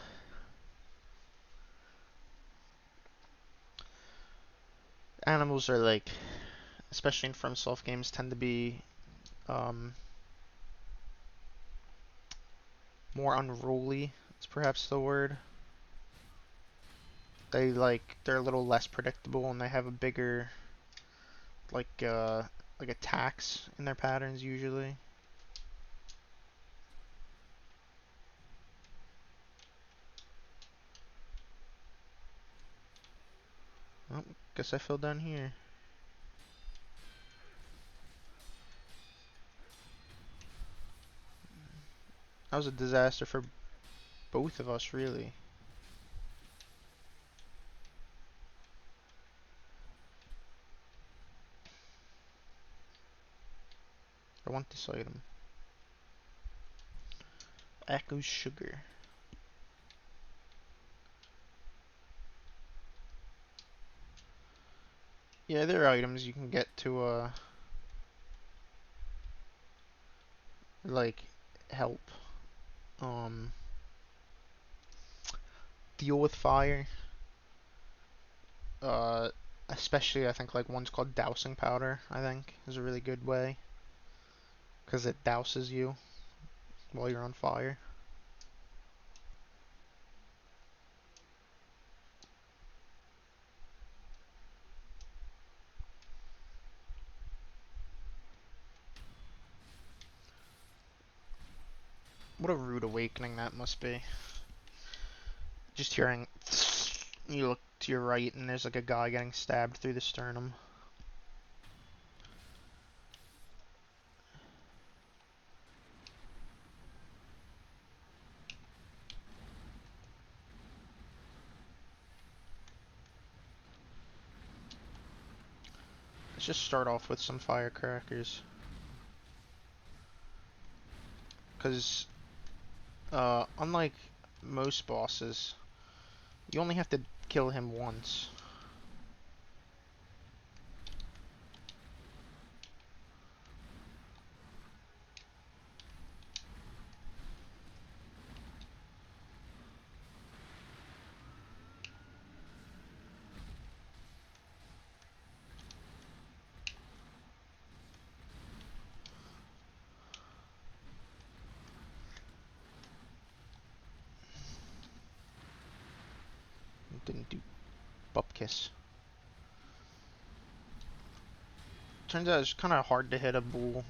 Animals are like, especially in FromSoft games, tend to be um, more unruly. Is perhaps the word. They're a little less predictable and they have a bigger like attacks in their patterns usually. Oh, guess I fell down here. That was a disaster for both of us, really. I want this item. Echo sugar. Yeah, there are items you can get to like help um deal with fire. Uh Especially I think like one's called dousing powder, I think, is a really good way. Because it douses you while you're on fire. What a rude awakening that must be. Just hearing, you look to your right and there's like a guy getting stabbed through the sternum. Let's just start off with some firecrackers. Because, unlike most bosses, you only have to kill him once. Didn't do Bupkis. Turns out it's kind of hard to hit a bull.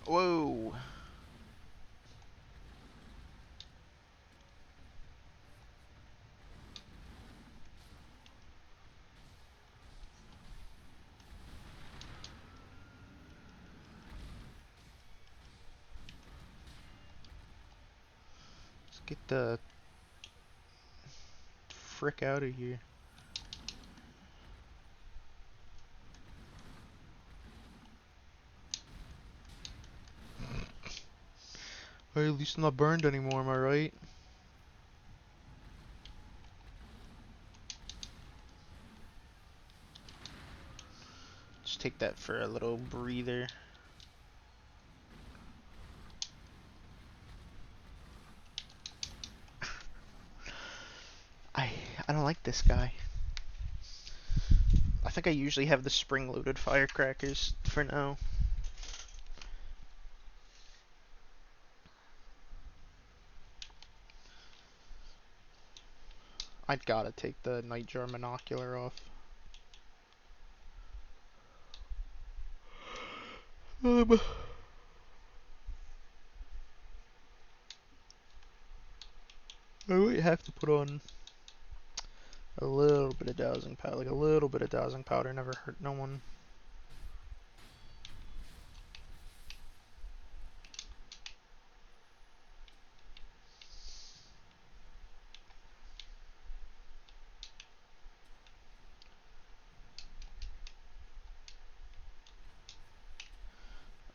Whoa. Let's get the frick out of here. Hey, at least I'm not burned anymore, am I right? Just take that for a little breather. I I don't like this guy. I think I usually have the spring-loaded firecrackers for now. I'd gotta take the nightjar monocular off. I might have to put on a little bit of dowsing powder. Like a little bit of dowsing powder never hurt no one.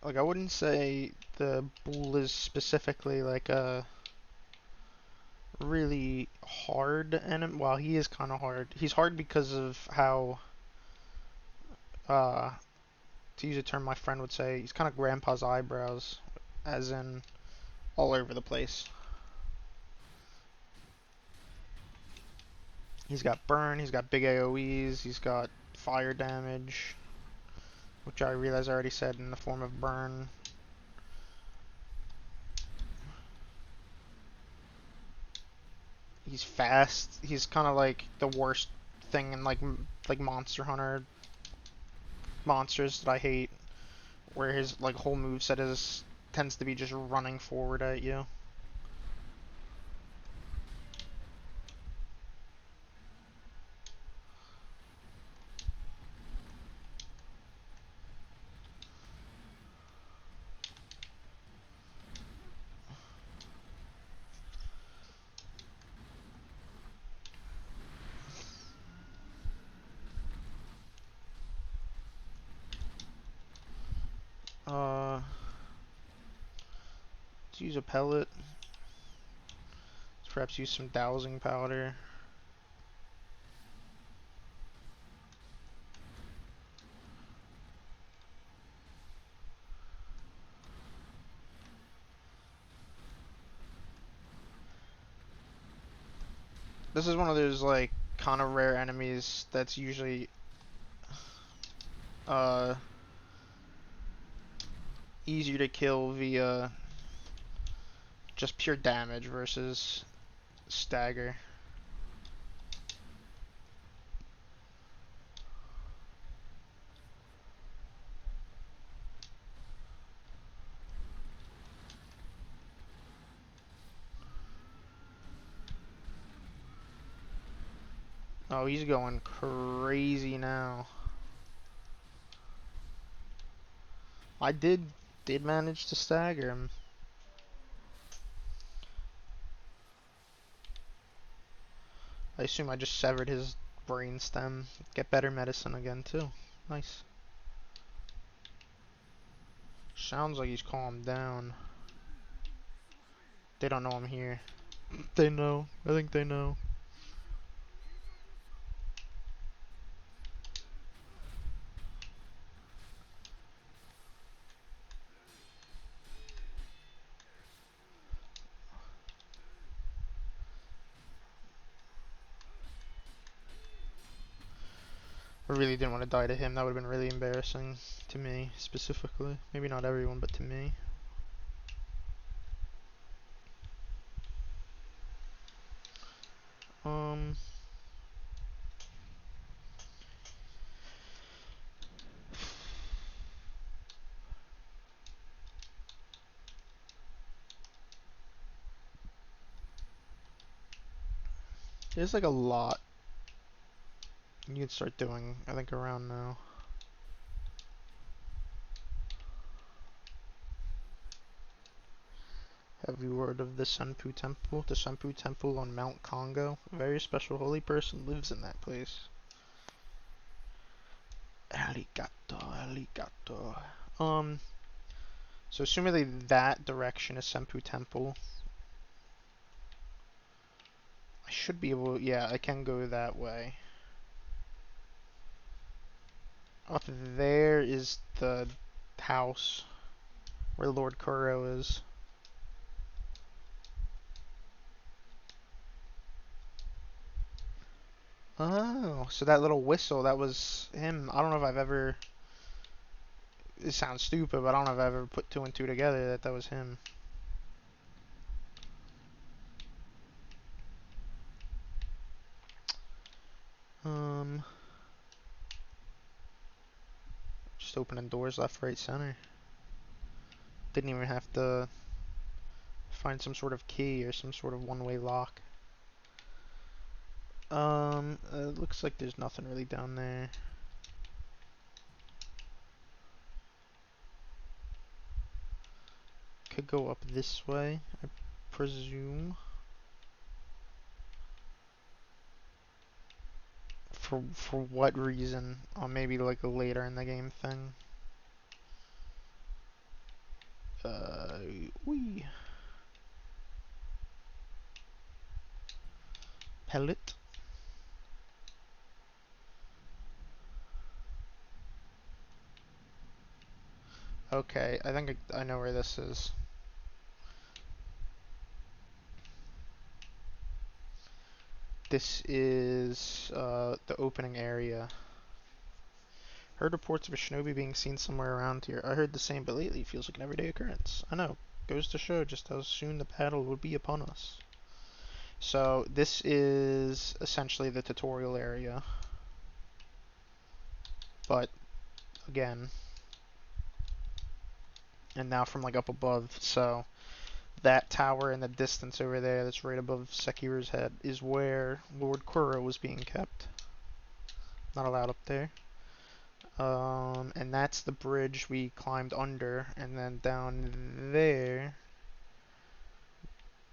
Like I wouldn't say the bull is specifically like a really hard enemy. Well, he is kind of hard. He's hard because of how, uh, to use a term my friend would say, he's kind of grandpa's eyebrows, as in all over the place. He's got burn, he's got big AoEs, he's got fire damage, which I realize I already said in the form of burn. He's fast. He's kind of like the worst thing in like Monster Hunter monsters that I hate, where his like whole moveset is tends to be just running forward at you. Let's use a pellet. Let's perhaps use some dowsing powder. This is one of those like kind of rare enemies that's usually uh easier to kill via just pure damage versus stagger. Oh, he's going crazy now. I did manage to stagger him. I assume I just severed his brain stem. Get better medicine again too. Nice. Sounds like he's calmed down. They don't know I'm here. They know. I think they know. I really didn't want to die to him. That would have been really embarrassing to me, specifically. Maybe not everyone, but to me. Um... There's like a lot you can start doing, I think, around now. Have you heard of the Senpu Temple? The Senpu Temple on Mount Congo? A very special holy person lives in that place. Arigato, arigato. So assuming that direction is Senpu Temple, I should be able, yeah, I can go that way. Up there is the house where Lord Kuro is. Oh, so that little whistle, that was him. I don't know if I've ever, it sounds stupid, but I don't know if I've ever put two and two together that that was him. Um, just opening doors left, right, center. Didn't even have to find some sort of key or some sort of one-way lock. Looks like there's nothing really down there. Could go up this way, I presume. For what reason? Or maybe like a later in the game thing. Uh, wee. Pellet. Okay, I think I know where this is. This is the opening area. Heard reports of a shinobi being seen somewhere around here. I heard the same, but lately it feels like an everyday occurrence. I know. Goes to show just how soon the battle would be upon us. So this is essentially the tutorial area. But again, and now from like up above, so that tower in the distance over there that's right above Sekiro's head is where Lord Kuro was being kept. Not allowed up there. And that's the bridge we climbed under, and then down there,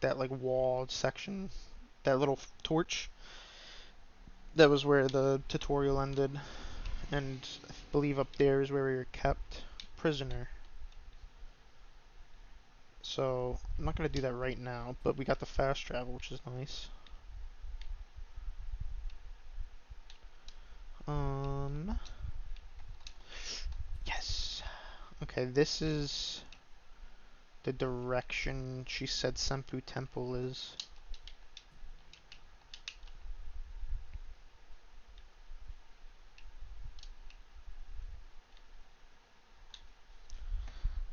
that like wall section, that little torch, that was where the tutorial ended, and I believe up there is where we were kept prisoner. So I'm not gonna do that right now, but we got the fast travel, which is nice. Yes. Okay, this is the direction she said Senpu Temple is.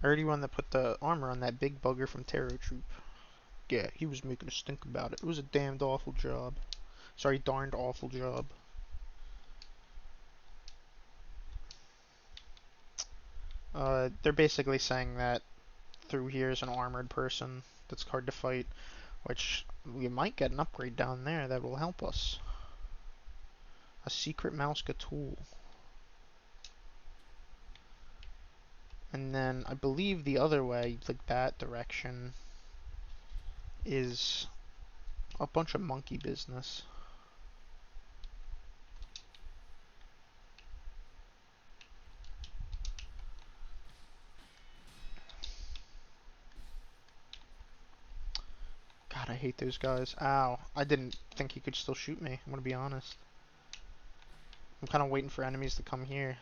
I already one that put the armor on that big bugger from Taro Troop. Yeah, he was making us think about it. It was a damned awful job. Sorry, darned awful job. They're basically saying that through here is an armored person that's hard to fight, which we might get an upgrade down there that will help us. A secret Mauska tool. And then I believe the other way, like that direction, is a bunch of monkey business. God, I hate those guys. Ow. I didn't think he could still shoot me, I'm gonna be honest. I'm kind of waiting for enemies to come here.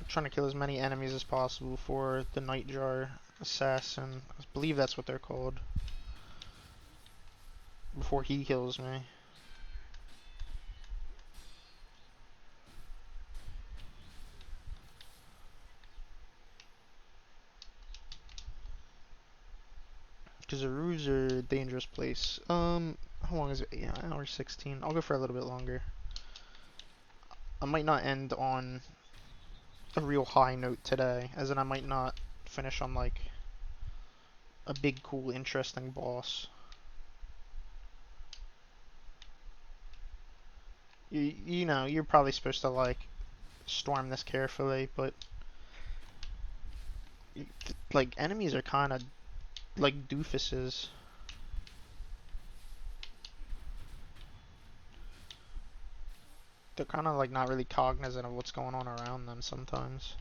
trying to kill as many enemies as possible for the Nightjar Assassin. I believe that's what they're called. Before he kills me. Because the roofs are a dangerous place. How long is it? Yeah, hour 16. I'll go for a little bit longer. I might not end on a real high note today, as in I might not finish on like a big, cool, interesting boss. You know, you're probably supposed to like storm this carefully, but like enemies are kind of like doofuses. They're kind of like not really cognizant of what's going on around them sometimes.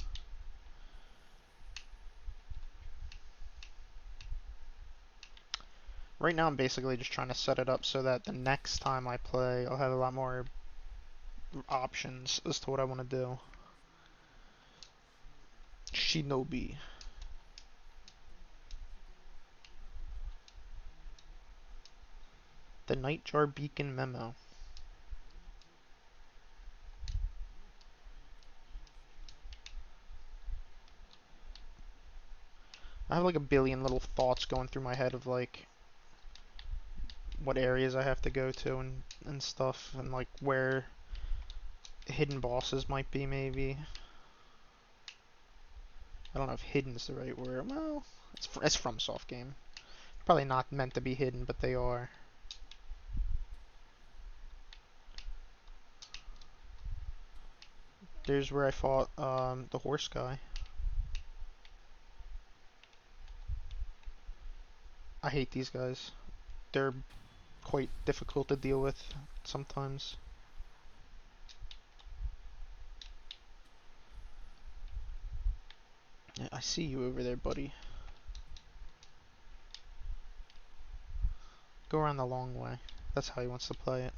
Right now I'm basically just trying to set it up so that the next time I play I'll have a lot more options as to what I want to do. Shinobi. The Nightjar Beacon Memo. I have like a billion little thoughts going through my head of like what areas I have to go to and stuff, and like where hidden bosses might be maybe. I don't know if hidden's the right word. Well, it's FromSoft game. Probably not meant to be hidden, but they are. There's where I fought the horse guy. I hate these guys. They're quite difficult to deal with sometimes. Yeah, I see you over there, buddy. Go around the long way. That's how he wants to play it.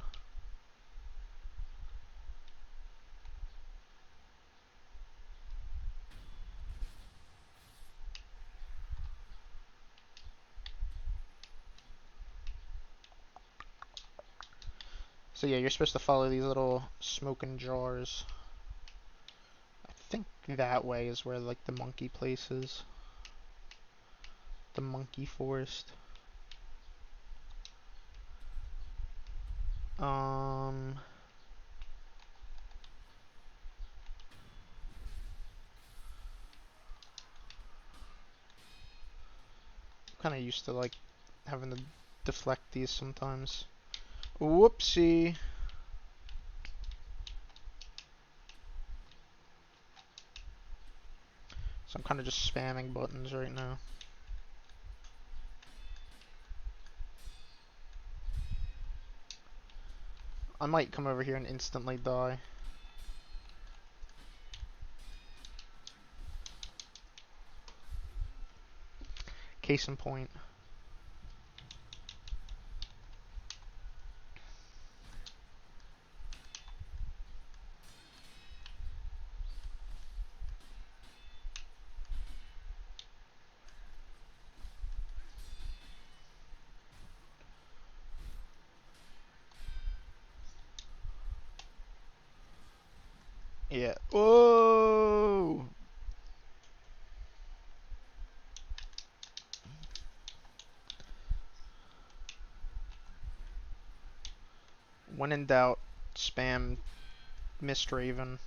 So yeah, you're supposed to follow these little smoking jars. I think that way is where like the monkey place is. The monkey forest. Um, kind of used to like having to deflect these sometimes. Whoopsie. So I'm kind of just spamming buttons right now. I might come over here and instantly die. Case in point. Yeah. Whoa! When in doubt, spam Mist Raven.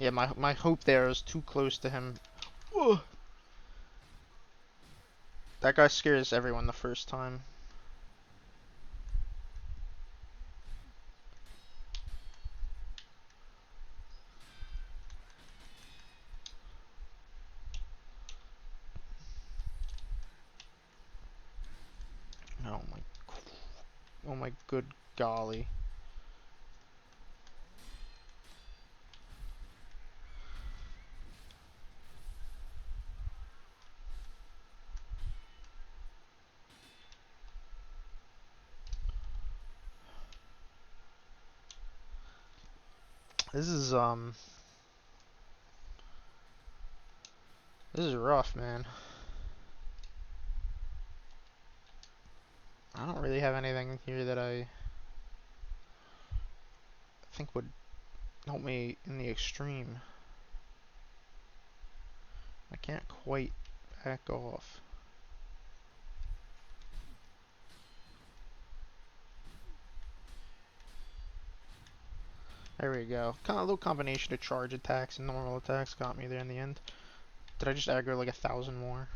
Yeah, my hope there is too close to him. Ugh. That guy scares everyone the first time. Oh my, oh my good golly. This is this is rough, man. I don't really have anything here that I think would help me in the extreme. I can't quite back off. There we go. Kind of a little combination of charge attacks and normal attacks got me there in the end. Did I just aggro like 1,000 more?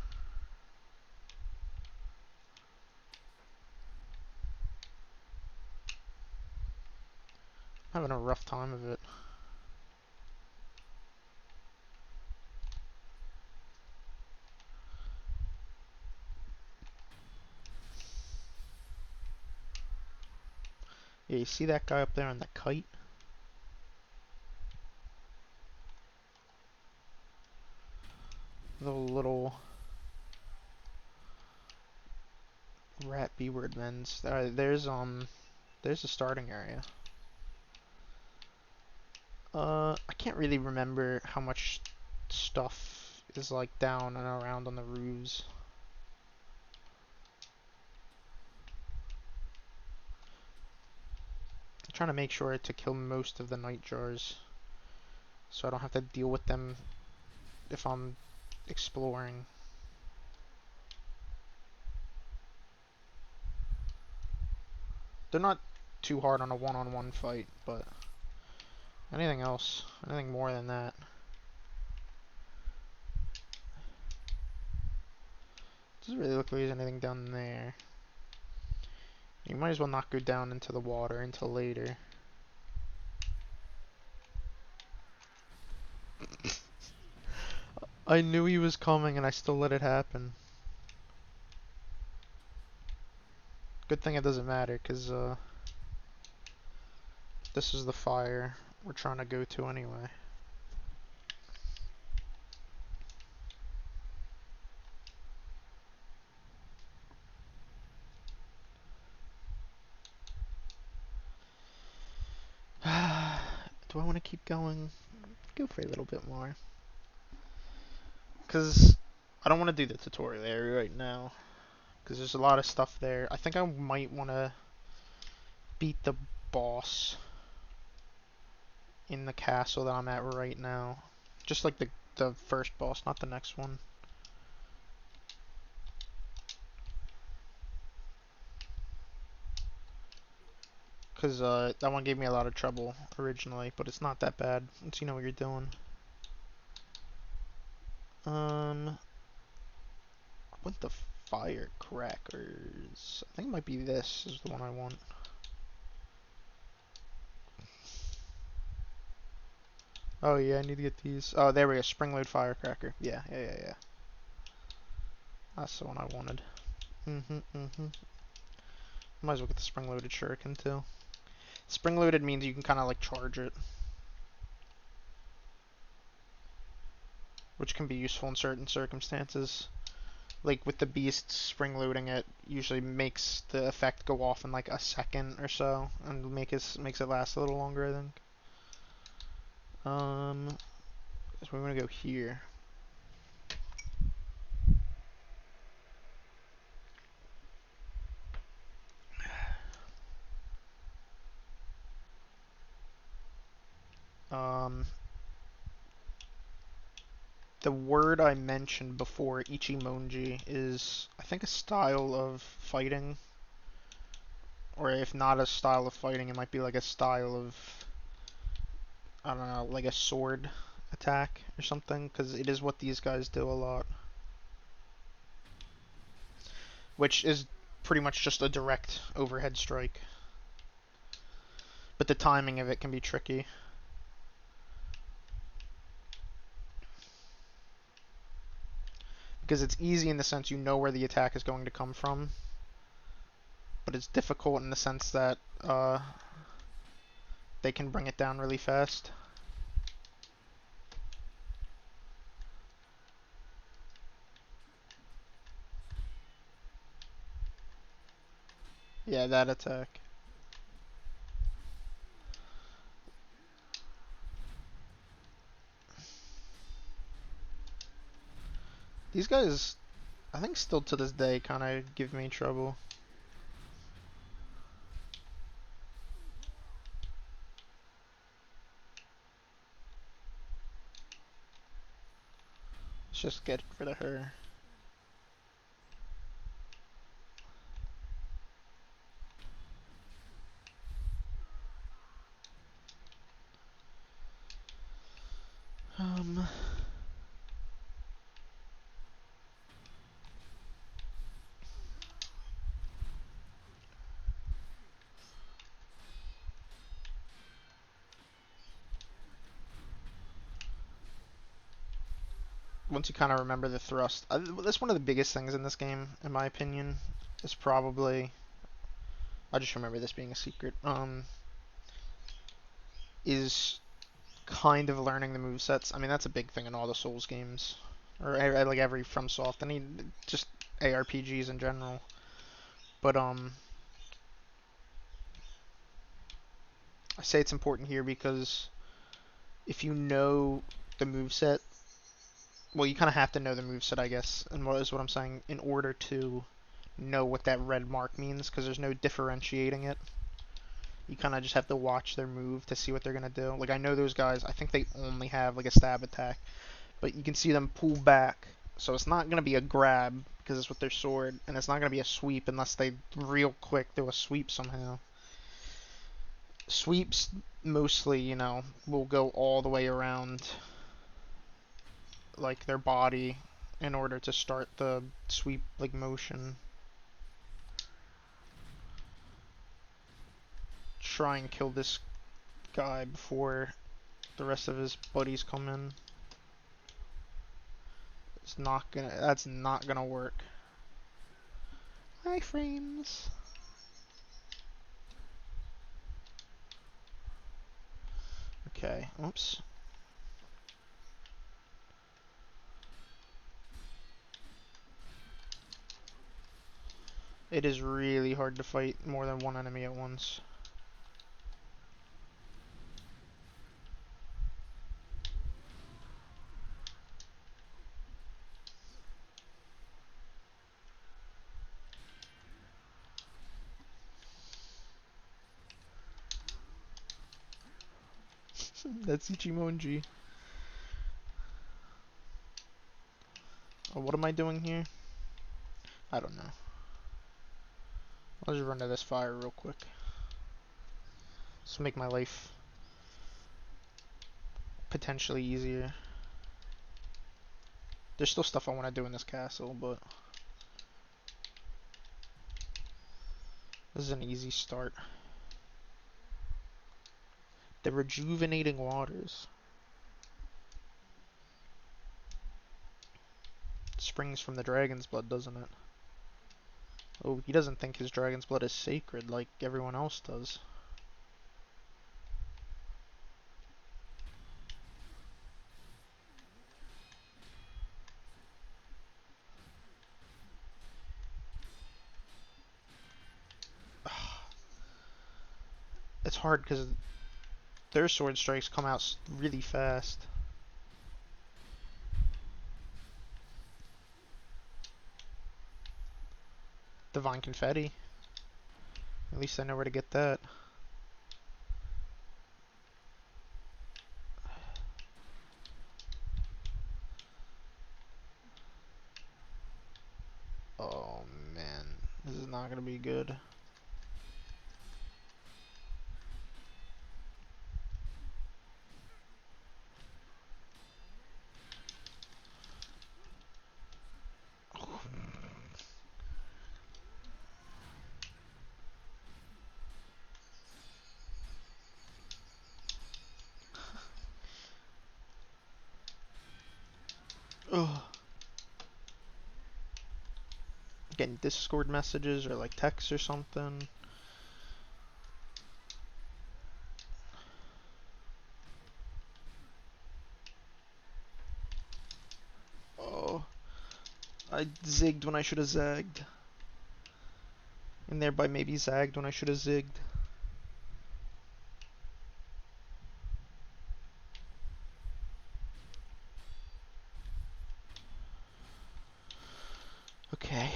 Having a rough time of it. Yeah, you see that guy up there on the kite? The little rat B-word men's. There's the starting area. I can't really remember how much stuff is like down and around on the roofs. I'm trying to make sure to kill most of the night jars, so I don't have to deal with them if I'm exploring. They're not too hard on a one-on-one fight, but anything else, anything more than that. Doesn't really look like there's anything down there. You might as well not go down into the water until later. I knew he was coming and I still let it happen. Good thing it doesn't matter, because this is the fire we're trying to go to anyway. Do I want to keep going? Go for a little bit more. Because I don't want to do the tutorial area right now. Because there's a lot of stuff there. I think I might want to beat the boss in the castle that I'm at right now. Just like the first boss, not the next one. Because that one gave me a lot of trouble originally, but it's not that bad once you know what you're doing. I want the firecrackers. I think it might be this is the one I want. Oh yeah, I need to get these. Oh, there we go. Spring load firecracker. Yeah. That's the one I wanted. Might as well get the spring loaded shuriken too. Spring loaded means you can kind of like charge it, which can be useful in certain circumstances. Like with the beasts, spring loading it usually makes the effect go off in like a second or so, and makes it last a little longer, I think. So we're gonna go here. Um, the word I mentioned before, Ichimonji, is I think a style of fighting, or if not a style of fighting, it might be like a style of, I don't know, like a sword attack or something, because it is what these guys do a lot. Which is pretty much just a direct overhead strike. But the timing of it can be tricky. Because it's easy in the sense you know where the attack is going to come from. but it's difficult in the sense that they can bring it down really fast. Yeah, that attack. These guys, I think still to this day, kind of give me trouble. Let's just get rid of her. Um, Once you kind of remember the thrust, that's one of the biggest things in this game, in my opinion. Is probably, I just remember this being a secret. Is kind of learning the movesets. I mean, that's a big thing in all the Souls games, or like every FromSoft. I mean, just ARPGs in general. But I say it's important here because if you know the moveset, well, you kind of have to know the moveset, I guess, and what is what I'm saying, in order to know what that red mark means, because there's no differentiating it. You kind of just have to watch their move to see what they're gonna do. Like I know those guys, I think they only have like a stab attack, but you can see them pull back. So it's not gonna be a grab because it's with their sword, and it's not gonna be a sweep unless they real quick do a sweep somehow. Sweeps mostly, will go all the way around like their body in order to start the sweep like motion. Try and kill this guy before the rest of his buddies come in. That's not gonna work. Hi frames. Okay, oops. It is really hard to fight more than one enemy at once. That's Ichimonji. Oh, what am I doing here? I don't know. I'll just run to this fire real quick. This will make my life potentially easier. There's still stuff I want to do in this castle, but this is an easy start. The rejuvenating waters. It springs from the dragon's blood, doesn't it? Oh, he doesn't think his dragon's blood is sacred like everyone else does. It's hard because their sword strikes come out really fast. Divine confetti. At least I know where to get that. Oh man, this is not gonna be good. Ugh. Getting Discord messages or like texts or something. Oh, I zigged when I should have zagged. And thereby maybe zagged when I should have zigged. Okay.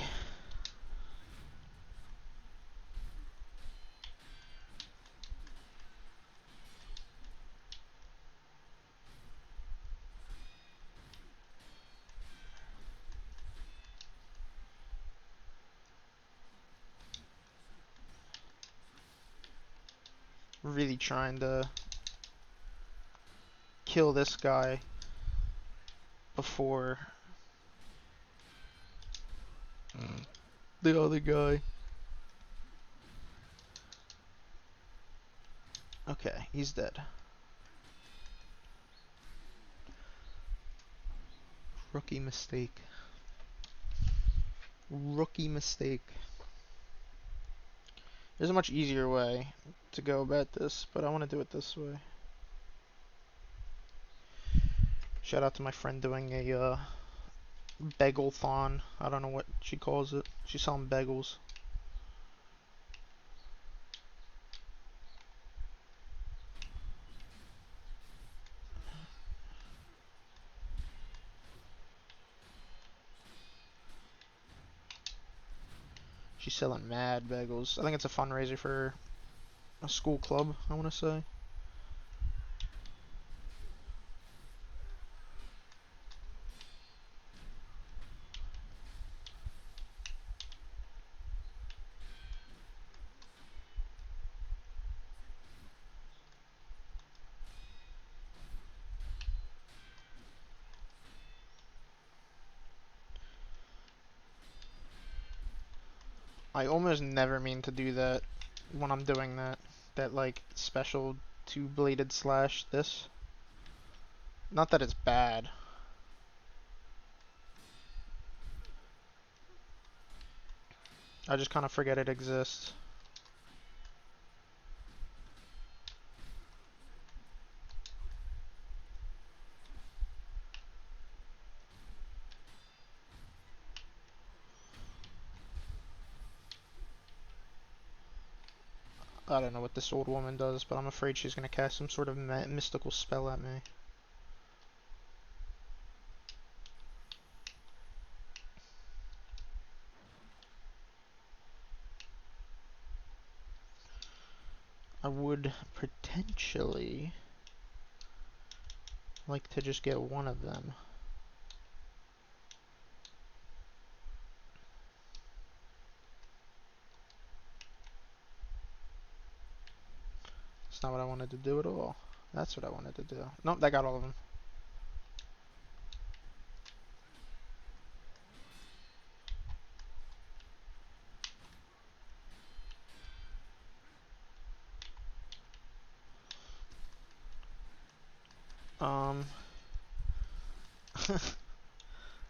Really trying to kill this guy before the other guy. Okay, he's dead. Rookie mistake. Rookie mistake. There's a much easier way to go about this, but I want to do it this way. Shout out to my friend doing a bagel-thon. I don't know what she calls it. She's selling bagels. She's selling mad bagels. I think it's a fundraiser for a school club, I want to say. I almost never mean to do that when I'm doing that. That, like, special two-bladed slash this. Not that it's bad. I just kind of forget it exists. I don't know what this old woman does, but I'm afraid she's gonna cast some sort of mystical spell at me. I would potentially like to just get one of them. It's not what I wanted to do at all. That's what I wanted to do. Nope, that got all of them. Um,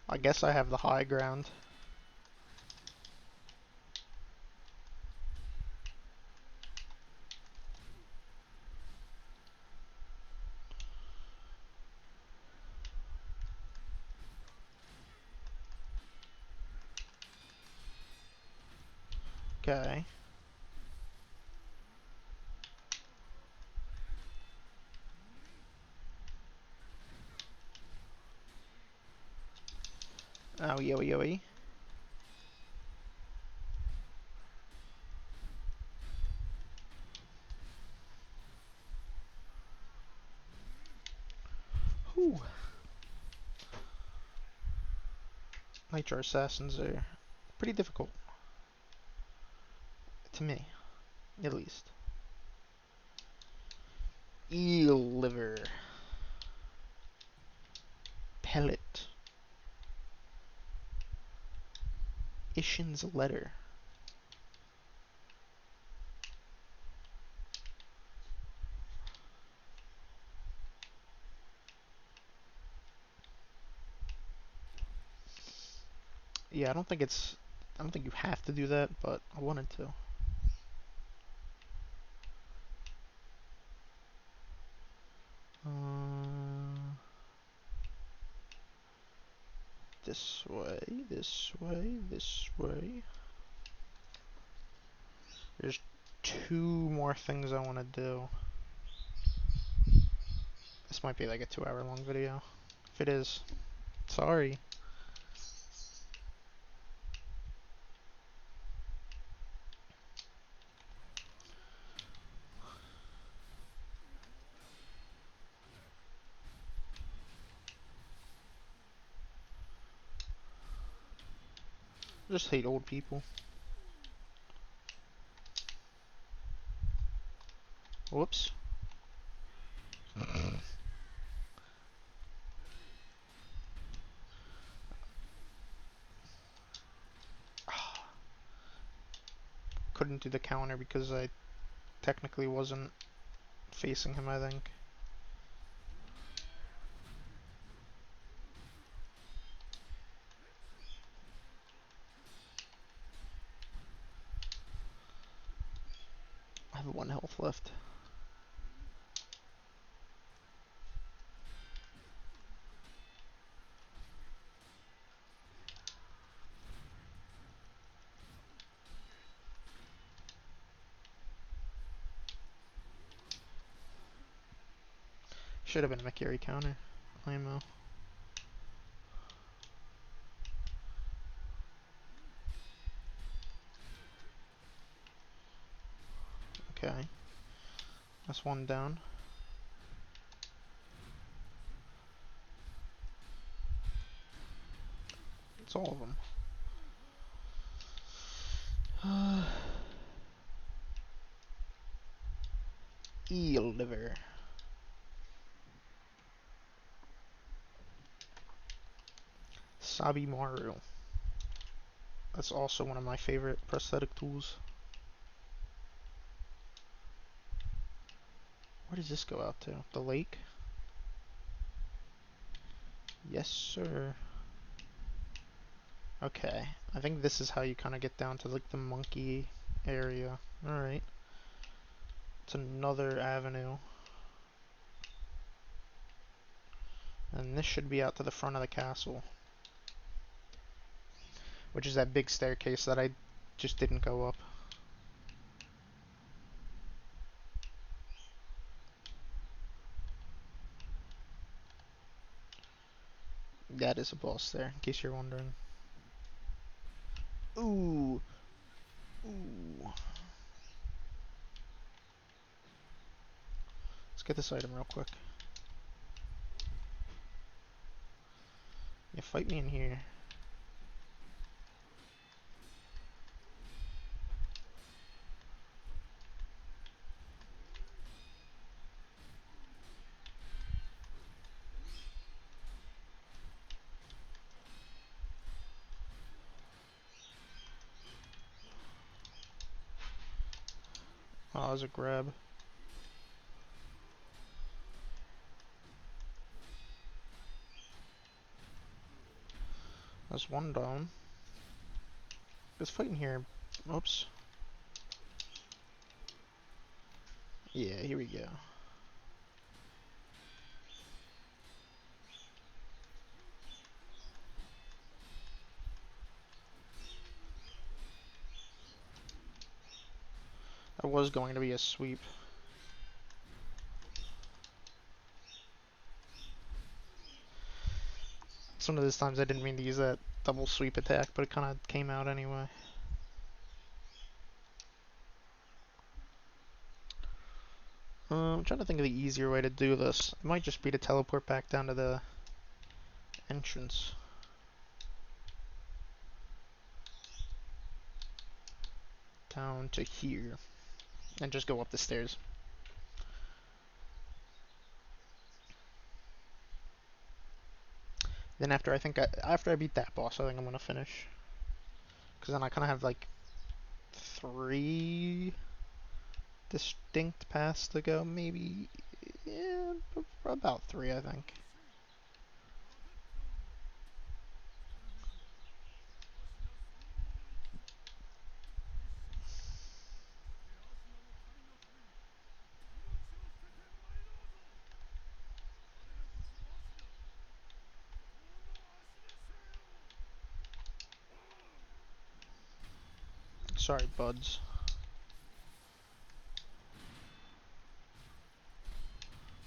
I guess I have the high ground. Okay. Oh, yoey yoey. Whew. Nitro assassins are pretty difficult. To me, at least. Eel liver. Pellet. Ishin's letter. Yeah, I don't think it's I don't think you have to do that, but I wanted to. This way, this way, this way. There's two more things I want to do. This might be like a 2 hour long video. If it is, sorry. I just hate old people. Whoops. Couldn't do the counter because I technically wasn't facing him, I think. I have 1 health left. Should have been a McGarry counter. IMO. Okay. That's one down. It's all of them. Eel liver. Sabi Maru. That's also one of my favorite prosthetic tools. Where does this go out to? The lake? Yes, sir. Okay. I think this is how you kind of get down to like the monkey area. Alright. It's another avenue. And this should be out to the front of the castle. Which is that big staircase that I just didn't go up. That is a boss there, in case you're wondering. Ooh. Ooh. Let's get this item real quick. Yeah, fight me in here. Oh, that was a grab. That's one down. Let's fight in here. Oops. Yeah, here we go. That was going to be a sweep. It's one of those times I didn't mean to use that double sweep attack, but it kind of came out anyway. I'm trying to think of the easier way to do this. It might just be to teleport back down to the entrance. Down to here. And just go up the stairs. Then after after I beat that boss, I think I'm gonna finish. Because then I kind of have like 3 distinct paths to go, maybe. Yeah, about 3, I think. Sorry, buds.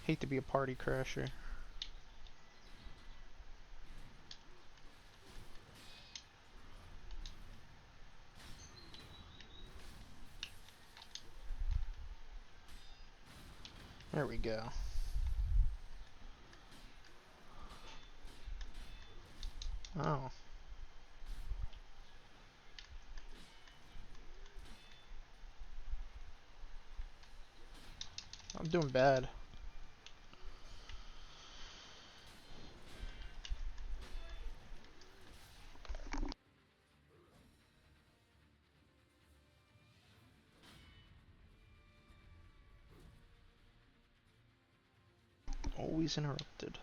Hate to be a party crasher. There we go. Oh. I'm doing bad. Always interrupted.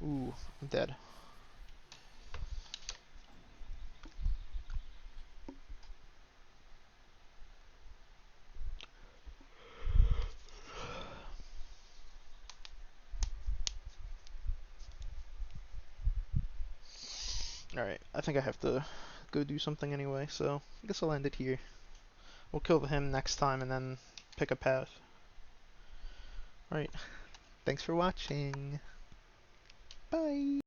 Ooh, I'm dead. Alright, I think I have to go do something anyway, so I guess I'll end it here. We'll kill him next time and then pick a path. Alright, thanks for watching. Bye!